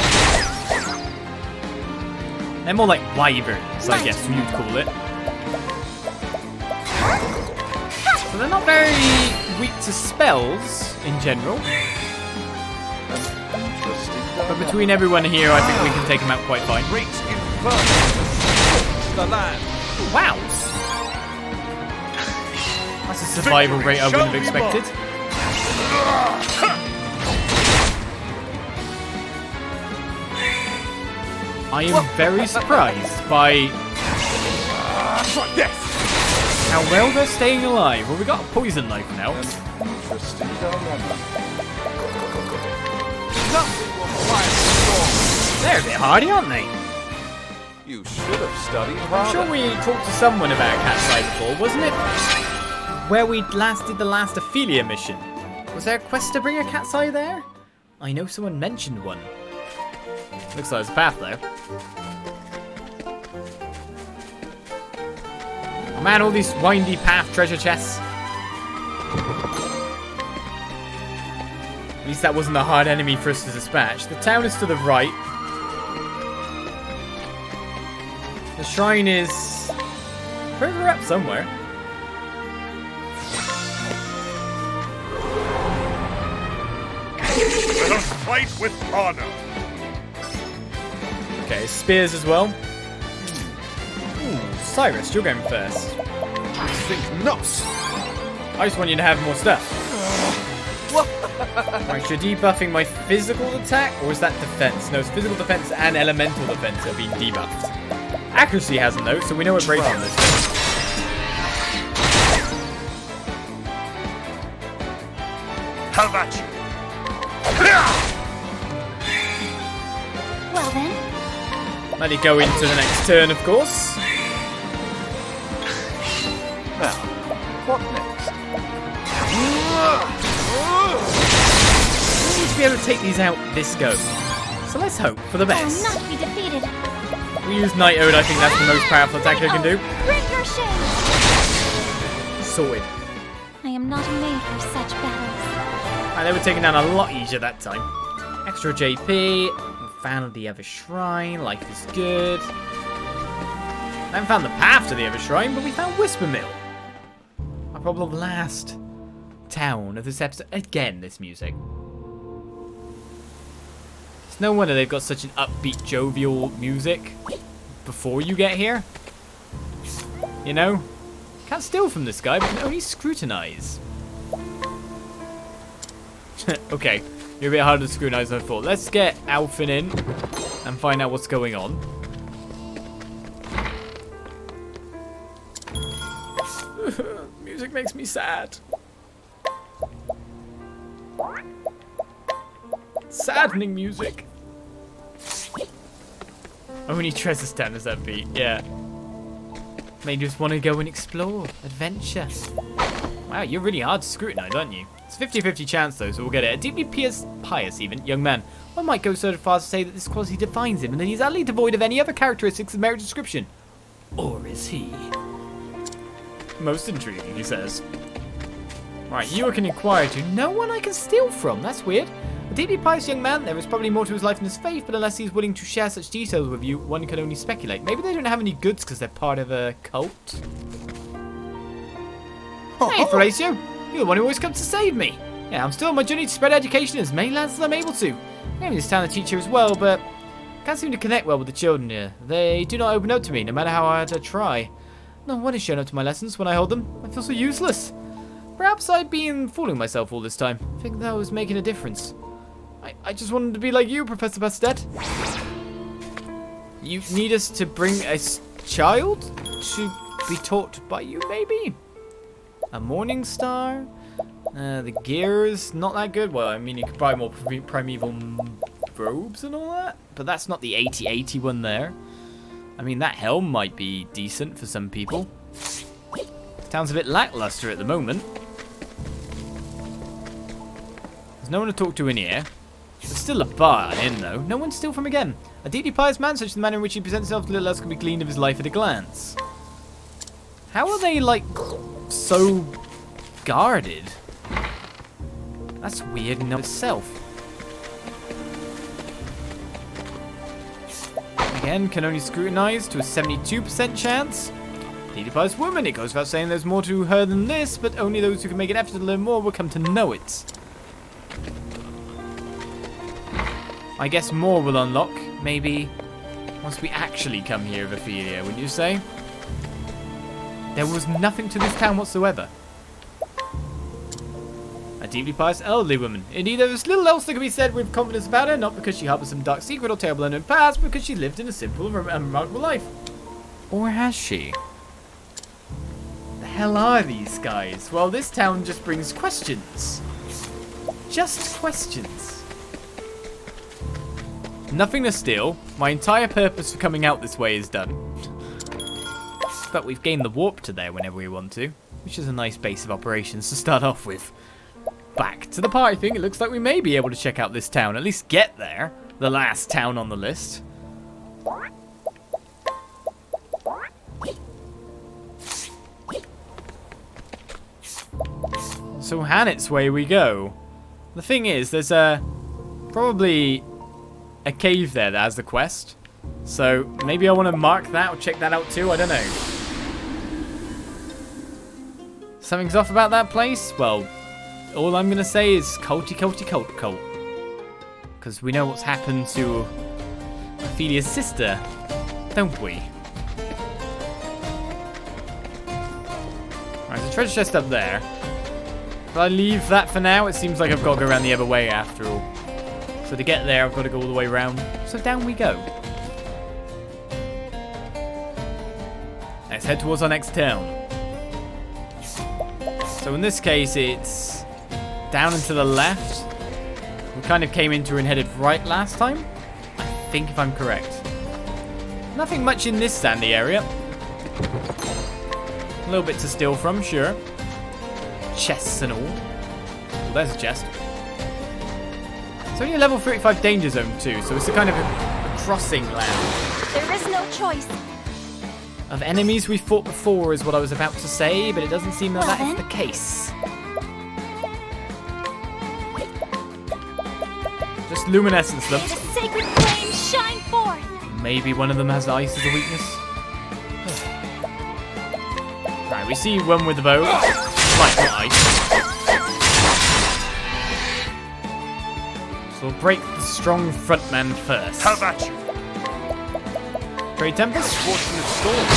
Speaker 1: They're more like wyverns, I guess you'd call it. So they're not very weak to spells in general. But between everyone here, I think we can take them out quite fine.
Speaker 4: Great inferno. The land.
Speaker 1: Wow! That's a survival rate I wouldn't have expected. I am very surprised by how well they're staying alive. Well, we got a poison knife now.
Speaker 3: Interesting dilemma.
Speaker 1: They're a bit hardy, aren't they?
Speaker 3: You should have studied
Speaker 1: I'm
Speaker 3: harder.
Speaker 1: sure we talked to someone about cat's eye before, wasn't it? Where we last did the last Ophelia mission. Was there a quest to bring a cat's eye there? I know someone mentioned one. Looks like there's a path though. Oh man, all these windy path treasure chests. At least that wasn't a hard enemy for us to dispatch. The town is to the right. The shrine is further up somewhere.
Speaker 4: Let us fight with honor.
Speaker 1: Okay, spears as well. Ooh, Cyrus, you're going first.
Speaker 3: Think not.
Speaker 1: I just want you to have more stuff. Right, you're debuffing my physical attack, or is that defense? No, it's physical defense and elemental defense are being debuffed. Accuracy hasn't though, so we know what breaks on this.
Speaker 4: Have at you.
Speaker 2: Well then,
Speaker 1: Let it go into the next turn, of course.
Speaker 3: Now, what next?
Speaker 1: We need to be able to take these out this go. So let's hope for the
Speaker 2: I'll
Speaker 1: best.
Speaker 2: not be defeated.
Speaker 1: We use Night Ode, I think that's the most powerful attack I can do.
Speaker 2: Bring your shame.
Speaker 1: Sorted.
Speaker 2: I am not made for such battles.
Speaker 1: Right, they were taken down a lot easier that time. Extra JP. Found the other shrine. Life is good. I haven't found the path to the other shrine, but we found Whispermill. Our probably last town of this episode. Again, this music. It's no wonder they've got such an upbeat, jovial music before you get here. You know? Can't steal from this guy, but can only scrutinize. Okay, you're a bit harder to scrutinize than I thought. Let's get Alphin in and find out what's going on. Music makes me sad. Saddening music. Only treasure stand does that beat, yeah. Made you just want to go and explore, adventure. Wow, you're really hard to scrutinize, aren't you? It's a 50-50 chance though, so we'll get it. A deeply pious even, young man. One might go so far as to say that this quality defines him and that he's utterly devoid of any other characteristics that merit description. Or is he? Most intriguing, he says. Right, you can inquire to no one I can steal from. That's weird. A deeply pious young man, there is probably more to his life than his faith, but unless he's willing to share such details with you, one can only speculate. Maybe they don't have any goods because they're part of a cult. Hey, Horatio. You're the one who always comes to save me. Yeah, I'm still on my journey to spread education as many lands as I'm able to. I'm in this town a teacher as well, but I can't seem to connect well with the children here. They do not open up to me, no matter how hard I try. No one is showing up to my lessons when I hold them. I feel so useless. Perhaps I'd been fooling myself all this time. I think that was making a difference. I just wanted to be like you, Professor Bastet. You need us to bring a child to be taught by you, maybe? A morning star? The gear is not that good. Well, I mean, you could buy more primeval robes and all that, but that's not the 80/80 one there. I mean, that helm might be decent for some people. Town's a bit lackluster at the moment. There's no one to talk to in here. There's still a bar and inn, though. No one to steal from again. A deeply pious man, such as the manner in which he presents himself to little else can be gleaned of his life at a glance. How are they, like, so guarded? That's weird in itself. Again, can only scrutinize to a 72% chance. Deeply pious woman, it goes without saying there's more to her than this, but only those who can make an effort to learn more will come to know it. I guess more will unlock, maybe, once we actually come here of Ophelia, wouldn't you say? There was nothing to this town whatsoever. A deeply pious elderly woman. Indeed, there is little else that can be said with confidence about her, not because she harbors some dark secret or terrible unknown past, but because she lived in a simple and remarkable life. Or has she? The hell are these guys? Well, this town just brings questions. Just questions. Nothing to steal. My entire purpose for coming out this way is done. But we've gained the warp to there whenever we want to, which is a nice base of operations to start off with. Back to the party thing. It looks like we may be able to check out this town, at least get there. The last town on the list. So Hannett's way we go. The thing is, there's probably a cave there that has the quest. So maybe I want to mark that or check that out too. I don't know. Something's off about that place? Well, all I'm going to say is culty, culty, cult, cult. Because we know what's happened to Ophelia's sister, don't we? Alright, there's a treasure chest up there. If I leave that for now, it seems like I've got to go around the other way after all. So to get there, I've got to go all the way around. So down we go. Let's head towards our next town. So in this case, it's down and to the left. We kind of came into and headed right last time. I think if I'm correct. Nothing much in this sandy area. A little bit to steal from, sure. Chests and all. Well, there's a chest. It's only a level 35 danger zone too, so it's a kind of a crossing land.
Speaker 2: There is no choice.
Speaker 1: Of enemies we fought before is what I was about to say, but it doesn't seem that that is the case. Just luminescence them.
Speaker 2: May the sacred flames shine forth.
Speaker 1: Maybe one of them has ice as a weakness. Right, we see one with the bow. Right, not ice. So we'll break the strong frontman first.
Speaker 4: How about you?
Speaker 1: Great Tempest.
Speaker 4: Fortunate storm.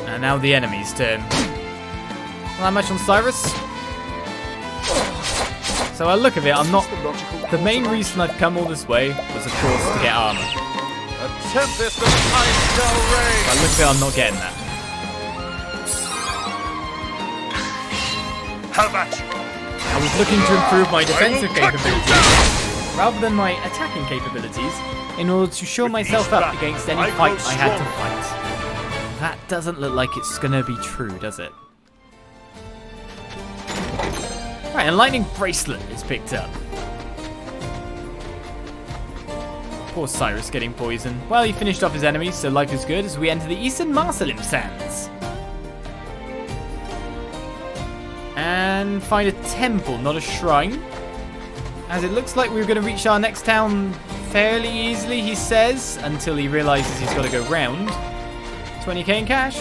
Speaker 1: And now the enemy's turn. Not that much on Cyrus. So I look of it, I'm not... The main reason I've come all this way was, of course, to get armor.
Speaker 3: A tempest of ice shall rage.
Speaker 1: But I look of it, I'm not getting that.
Speaker 4: How about you?
Speaker 1: I was looking to improve my defensive capabilities, rather than my attacking capabilities, in order to shore myself up against any fight I had to fight. That doesn't look like it's gonna be true, does it? Right, a lightning bracelet is picked up. Poor Cyrus getting poisoned. Well, he finished off his enemies, so life is good as we enter the Eastern Marsalim sands. And find a temple, not a shrine. As it looks like we're going to reach our next town fairly easily, he says, until he realizes he's got to go round. 20k in cash.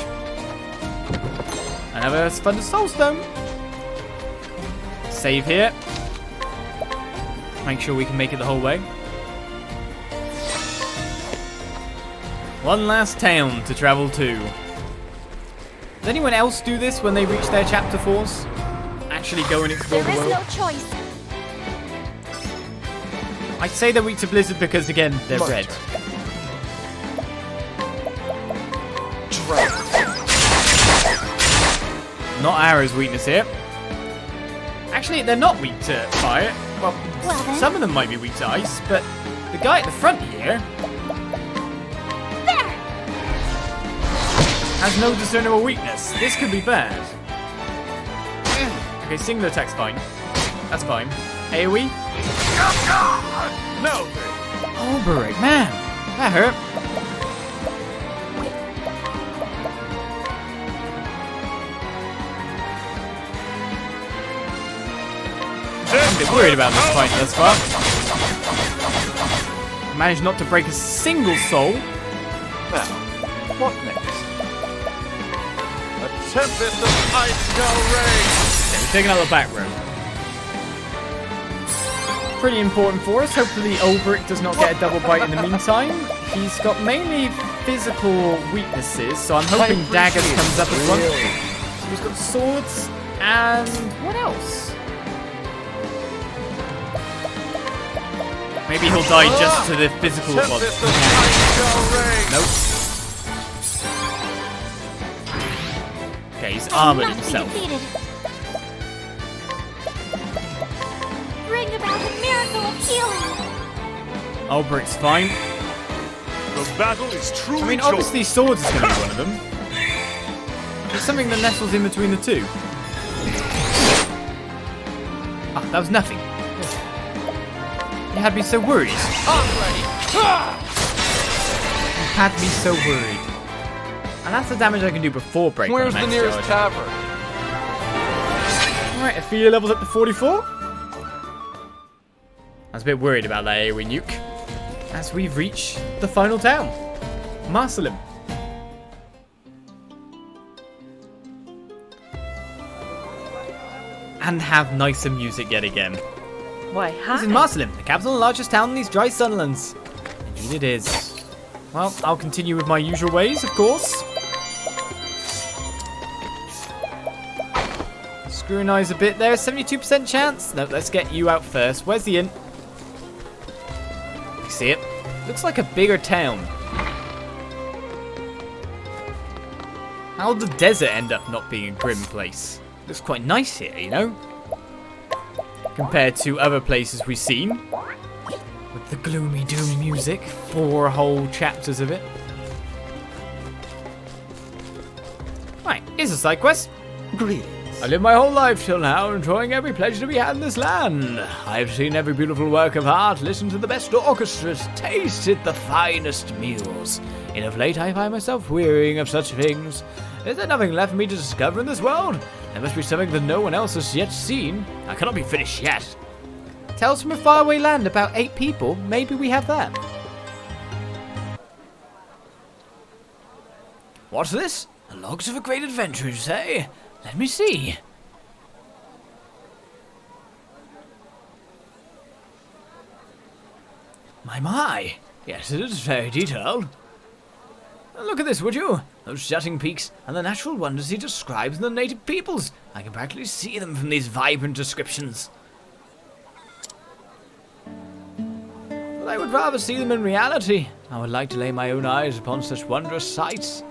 Speaker 1: Another Thunder Soulstone. Save here. Make sure we can make it the whole way. One last town to travel to. Does anyone else do this when they reach their chapter 4s? Actually go and explore the
Speaker 2: There
Speaker 1: world?
Speaker 2: is no choice.
Speaker 1: I'd say they're weak to Blizzard because, again, they're red. Not Arrow's weakness here. Actually, they're not weak to fire. Well,
Speaker 2: then.
Speaker 1: some of them might be weak to ice, but the guy at the front here
Speaker 2: There!
Speaker 1: has no discernible weakness. This could be bad. Okay, single attack's fine. That's fine. AoE?
Speaker 3: No!
Speaker 1: Oh, Beric, man. That hurt. I'm a bit worried about this fight thus far. Managed not to break a single soul.
Speaker 3: Now, what next? A tempest of ice shall rage!
Speaker 1: Okay, we're taking out the back row. Pretty important for us. Hopefully Ulbrich does not get a double bite in the meantime. He's got mainly physical weaknesses, so I'm hoping Daggers comes up as well. So he's got swords and what else? Maybe he'll die just to the physical one.
Speaker 3: Tempest of ice shall rage!
Speaker 1: Nope. Okay, he's
Speaker 2: I
Speaker 1: armored
Speaker 2: must be
Speaker 1: himself.
Speaker 2: defeated. Bring about a miracle of healing.
Speaker 1: Ulbrich's fine.
Speaker 4: The battle is truly
Speaker 1: I mean,
Speaker 4: joined.
Speaker 1: obviously swords is going to be one of them. There's something that nestles in between the two. Ah, that was nothing. You had me so worried. You had me so worried. And that's the damage I can do before breaking.
Speaker 5: Where's the nearest tavern?
Speaker 1: Alright, Ophelia levels up to 44. I was a bit worried about that AoE nuke. As we reach the final town, Marsalim. And have nicer music yet again.
Speaker 6: Why, hi.
Speaker 1: This is Marsalim, the capital and largest town in these dry sunlands. Indeed it is. Well, I'll continue with my usual ways, of course. Scrutinize a bit there, 72% chance. No, let's get you out first. Where's the inn? You see it? Looks like a bigger town. How'd the desert end up not being a grim place? Looks quite nice here, you know? Compared to other places we've seen. With the gloomy doom music. 4 whole chapters of it. Right, here's a side quest.
Speaker 7: Greetings.
Speaker 1: I lived my whole life till now, enjoying every pleasure to be had in this land. I've seen every beautiful work of art, listened to the best orchestras, tasted the finest meals. And of late I find myself wearying of such things. Is there nothing left for me to discover in this world? There must be something that no one else has yet seen. I cannot be finished yet. Tales from a faraway land about 8 people. Maybe we have that. What's this? The logs of a great adventure, you say? Let me see. My. Yes, it is very detailed. Look at this, would you? Those jutting peaks and the natural wonders he describes in the native peoples. I can practically see them from these vibrant descriptions. But I would rather see them in reality. I would like to lay my own eyes upon such wondrous sights.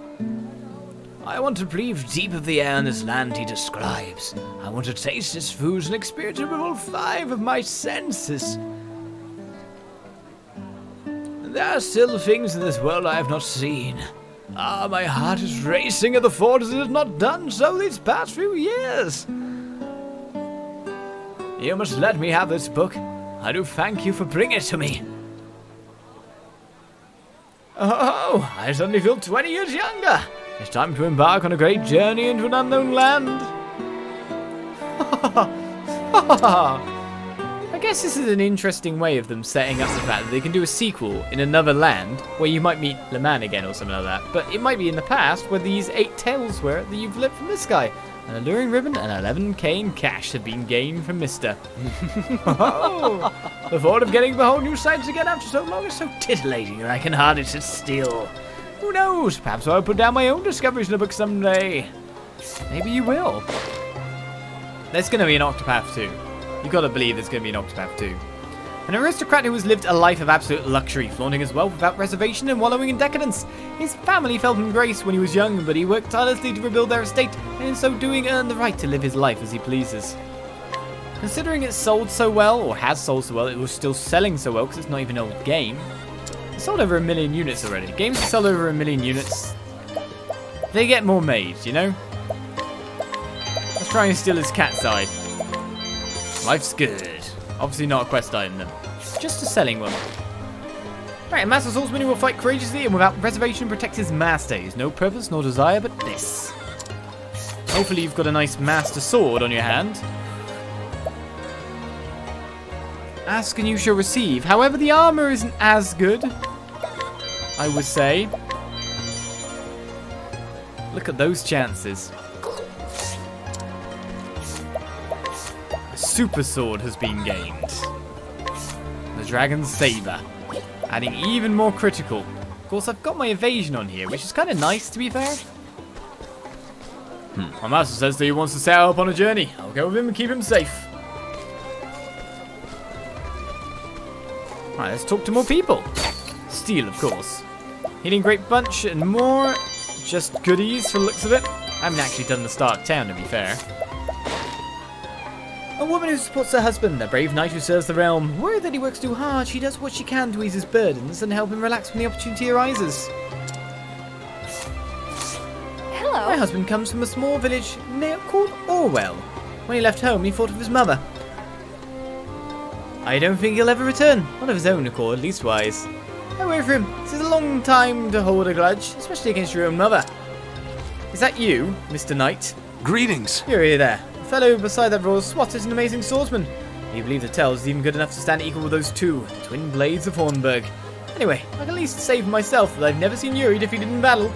Speaker 1: I want to breathe deep of the air in this land he describes. I want to taste his foods and experience with all 5 of my senses. There are still things in this world I have not seen. Ah, my heart is racing at the thought as it has not done so these past few years. You must let me have this book. I do thank you for bringing it to me. Oh, I suddenly feel 20 years younger. It's time to embark on a great journey into an unknown land. I guess this is an interesting way of them setting up the fact that they can do a sequel in another land where you might meet Le Man again or something like that. But it might be in the past where these 8 tales were that you've learned from this guy. An alluring ribbon and 11k in cash have been gained from Mr. Oh, the thought of getting to behold new sights again after so long is so titillating that I can hardly sit still. Who knows? Perhaps I'll put down my own discoveries in a book someday. Maybe you will. There's going to be an Octopath 2. You got to believe there's going to be an Octopath 2. An aristocrat who has lived a life of absolute luxury, flaunting his wealth without reservation and wallowing in decadence. His family felt him grace when he was young, but he worked tirelessly to rebuild their estate, and in so doing earned the right to live his life as he pleases. Considering it sold so well, or has sold so well, it was still selling so well because it's not even an old game. It sold over 1 million units already. Games that sell over 1 million units, they get more made, you know? Let's try and steal his cat's eye. Life's good. Obviously not a quest item then. Just a selling one. Right, a master swordsman who will fight courageously and without reservation protect his master. He has no purpose nor desire but this. Hopefully you've got a nice master sword on your hand. Ask and you shall receive. However, the armor isn't as good, I would say. Look at those chances. Super sword has been gained. The Dragon's Saber, adding even more critical. Of course, I've got my evasion on here, which is kind of nice, to be fair. My master says that he wants to set out upon a journey. I'll go with him and keep him safe. Right, let's talk to more people. Steal, of course. Healing Great Bunch and more. Just goodies for the looks of it. I haven't actually done the Stark Town, to be fair. A woman who supports her husband, a brave knight who serves the realm. Worried that he works too hard, she does what she can to ease his burdens and help him relax when the opportunity arises.
Speaker 2: Hello.
Speaker 1: My husband comes from a small village called Orwell. When he left home, he thought of his mother. I don't think he'll ever return, not of his own accord, leastwise. I worry for him. This is a long time to hold a grudge, especially against your own mother. Is that you, Mr. Knight?
Speaker 3: Greetings.
Speaker 1: You're here there. The fellow beside that royal swat is an amazing swordsman. Do you believe the tale is even good enough to stand equal with those two, the twin blades of Hornburg? Anyway, I can at least say for myself that I've never seen Yuri defeated in battle.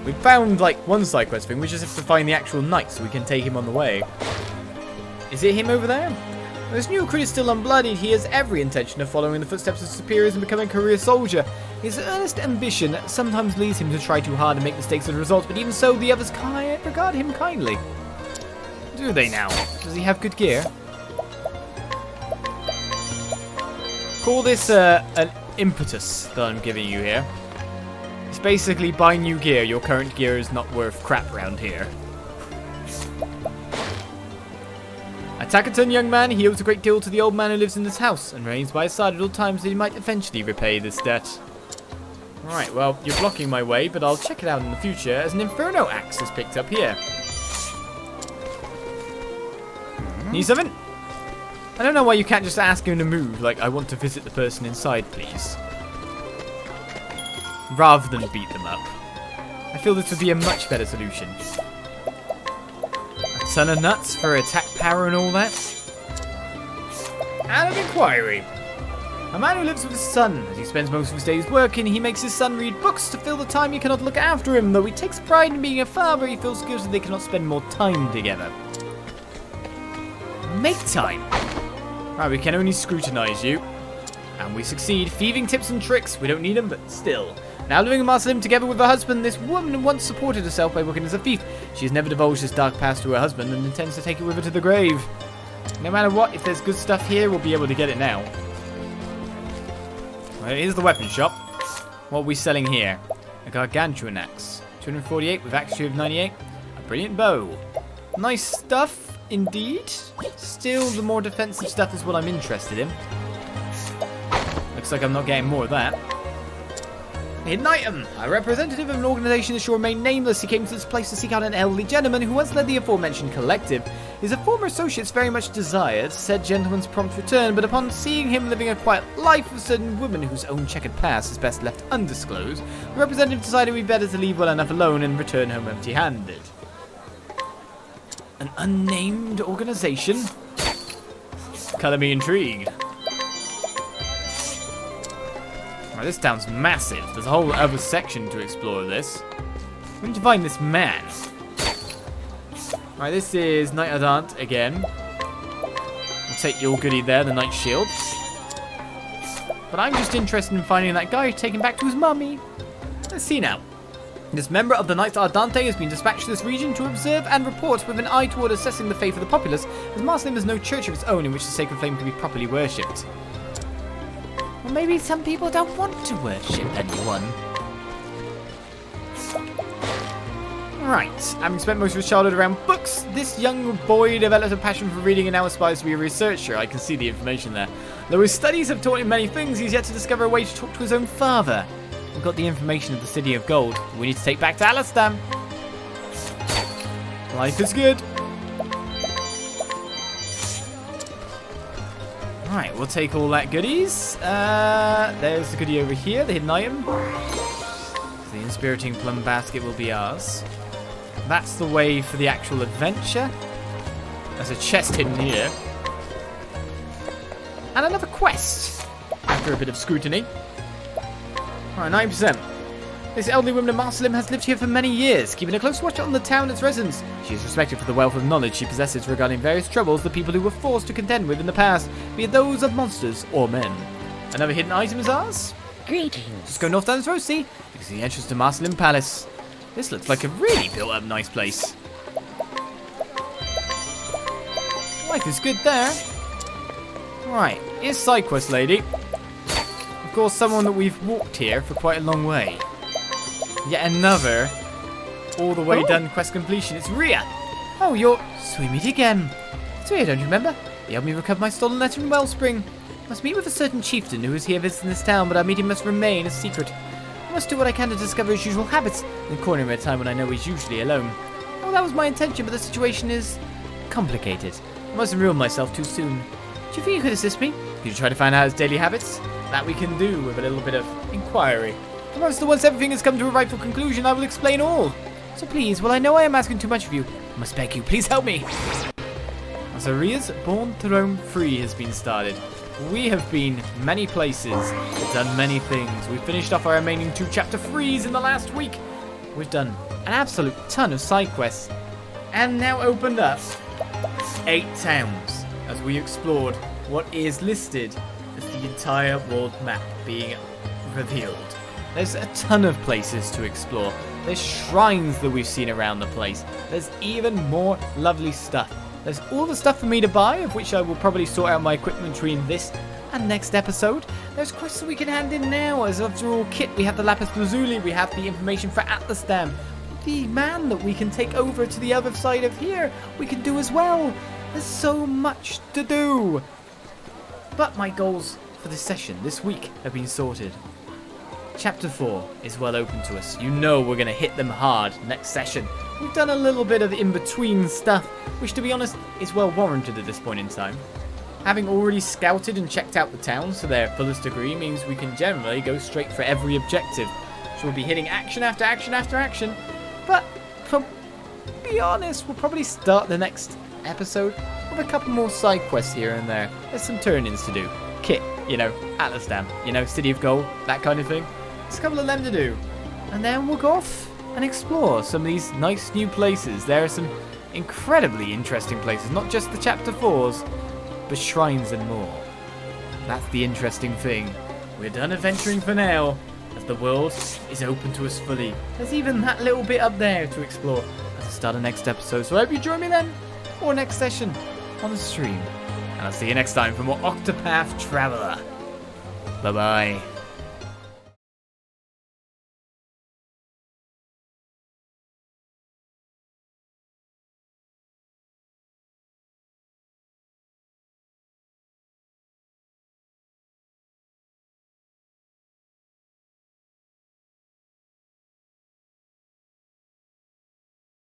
Speaker 1: We found, like, one side quest thing. We just have to find the actual knight so we can take him on the way. Is it him over there? Well, this new recruit is still unbloodied. He has every intention of following the footsteps of superiors and becoming a career soldier. His earnest ambition sometimes leads him to try too hard and make mistakes as a result, but even so, the others regard him kindly. Do they now? Does he have good gear? Call this an impetus that I'm giving you here. It's basically buy new gear. Your current gear is not worth crap around here. A taciturn young man, he owes a great deal to the old man who lives in this house and remains by his side at all times that he might eventually repay this debt. Right, well, you're blocking my way, but I'll check it out in the future as an Inferno axe is picked up here. Need something? I don't know why you can't just ask him to move, like, I want to visit the person inside, please. Rather than beat them up. I feel this would be a much better solution. A ton of nuts for attack power and all that. Out of inquiry. A man who lives with his son. As he spends most of his days working, he makes his son read books to fill the time he cannot look after him. Though he takes pride in being a father, he feels guilty they cannot spend more time together. Make time. Right, we can only scrutinize you. And we succeed. Thieving tips and tricks. We don't need them, but still. Now living in Marsalim together with her husband, this woman once supported herself by working as a thief. She has never divulged this dark past to her husband and intends to take it with her to the grave. No matter what, if there's good stuff here, we'll be able to get it now. Well, here's the weapon shop. What are we selling here? A gargantuan axe. 248 with axe of 98. A brilliant bow. Nice stuff, indeed. Still, the more defensive stuff is what I'm interested in. Looks like I'm not getting more of that. Hidden item. A representative of an organisation that shall remain nameless. He came to this place to seek out an elderly gentleman who once led the aforementioned collective. His former associates very much desired said gentleman's prompt return, but upon seeing him living a quiet life with a certain woman whose own checkered past is best left undisclosed, the representative decided it would be better to leave well enough alone and return home empty-handed. An unnamed organisation? Colour me intrigued. Right, this town's massive. There's a whole other section to explore this. We need to find this man. Right, this is Knight Ardant again. We'll take your goodie there, the Knight Shield. But I'm just interested in finding that guy taken back to his mummy. Let's see now. This member of the Knights Ardante has been dispatched to this region to observe and report with an eye toward assessing the faith of the populace, as Marsalim has no church of its own in which the sacred flame can be properly worshipped. Well, maybe some people don't want to worship anyone. Right, having spent most of his childhood around books, this young boy developed a passion for reading and now aspires to be a researcher. I can see the information there. Though his studies have taught him many things, he's yet to discover a way to talk to his own father. We've got the information of the City of Gold. We need to take back to Alastam. Life is good. Alright, we'll take all that goodies. There's the goodie over here, the hidden item. The inspiriting plum basket will be ours. That's the way for the actual adventure. There's a chest hidden here. And another quest. After a bit of scrutiny. Alright, 9%. This elderly woman of Marsalim has lived here for many years, keeping a close watch on the town and its residents. She is respected for the wealth of knowledge she possesses regarding various troubles the people who were forced to contend with in the past, be it those of monsters or men. Another hidden item is ours.
Speaker 2: Greetings.
Speaker 1: Just go north down this road, see? You can see the entrance to Marsalim Palace. This looks like a really built up nice place. Life is good there. Right, here's side quest lady. Of course, someone that we've walked here for quite a long way. Yet another all the way done quest completion. It's Rhea. Oh, so we meet again. So Rhea, don't you remember? You helped me recover my stolen letter in Wellspring. I must meet with a certain chieftain who is here visiting this town, but our meeting must remain a secret. I must do what I can to discover his usual habits, and corner him at a time when I know he's usually alone. Well, that was my intention, but the situation is complicated. I mustn't ruin myself too soon. Do you think you could assist me? Could you try to find out his daily habits? That we can do with a little bit of inquiry. Once everything has come to a rightful conclusion, I will explain all. So please, well, I know I am asking too much of you. I must beg you, please help me. As Rhea's Born to Roam Free has been started. We have been many places, done many things. We've finished off our remaining 2 chapter 3s in the last week. We've done an absolute ton of side quests, and now opened up 8 towns as we explored what is listed as the entire world map being revealed. There's a ton of places to explore. There's shrines that we've seen around the place. There's even more lovely stuff. There's all the stuff for me to buy, of which I will probably sort out my equipment between this and next episode. There's quests that we can hand in now. As after all kit, we have the Lapis Lazuli, we have the information for Atlastam. The man that we can take over to the other side of here, we can do as well. There's so much to do. But my goals for this session, this week, have been sorted. Chapter 4 is well open to us. You know we're going to hit them hard next session. We've done a little bit of in-between stuff, which to be honest is well warranted at this point in time. Having already scouted and checked out the towns to their fullest degree means we can generally go straight for every objective. So we'll be hitting action after action after action. But, to be honest, we'll probably start the next episode with a couple more side quests here and there. There's some turn-ins to do. Kit, Atlastam, City of Gold, that kind of thing. There's a couple of them to do. And then we'll go off and explore some of these nice new places. There are some incredibly interesting places, not just the chapter 4s, but shrines and more. That's the interesting thing. We're done adventuring for now, as the world is open to us fully. There's even that little bit up there to explore at the start of next episode. So I hope you join me then, or next session on the stream. And I'll see you next time for more Octopath Traveller. Bye-bye.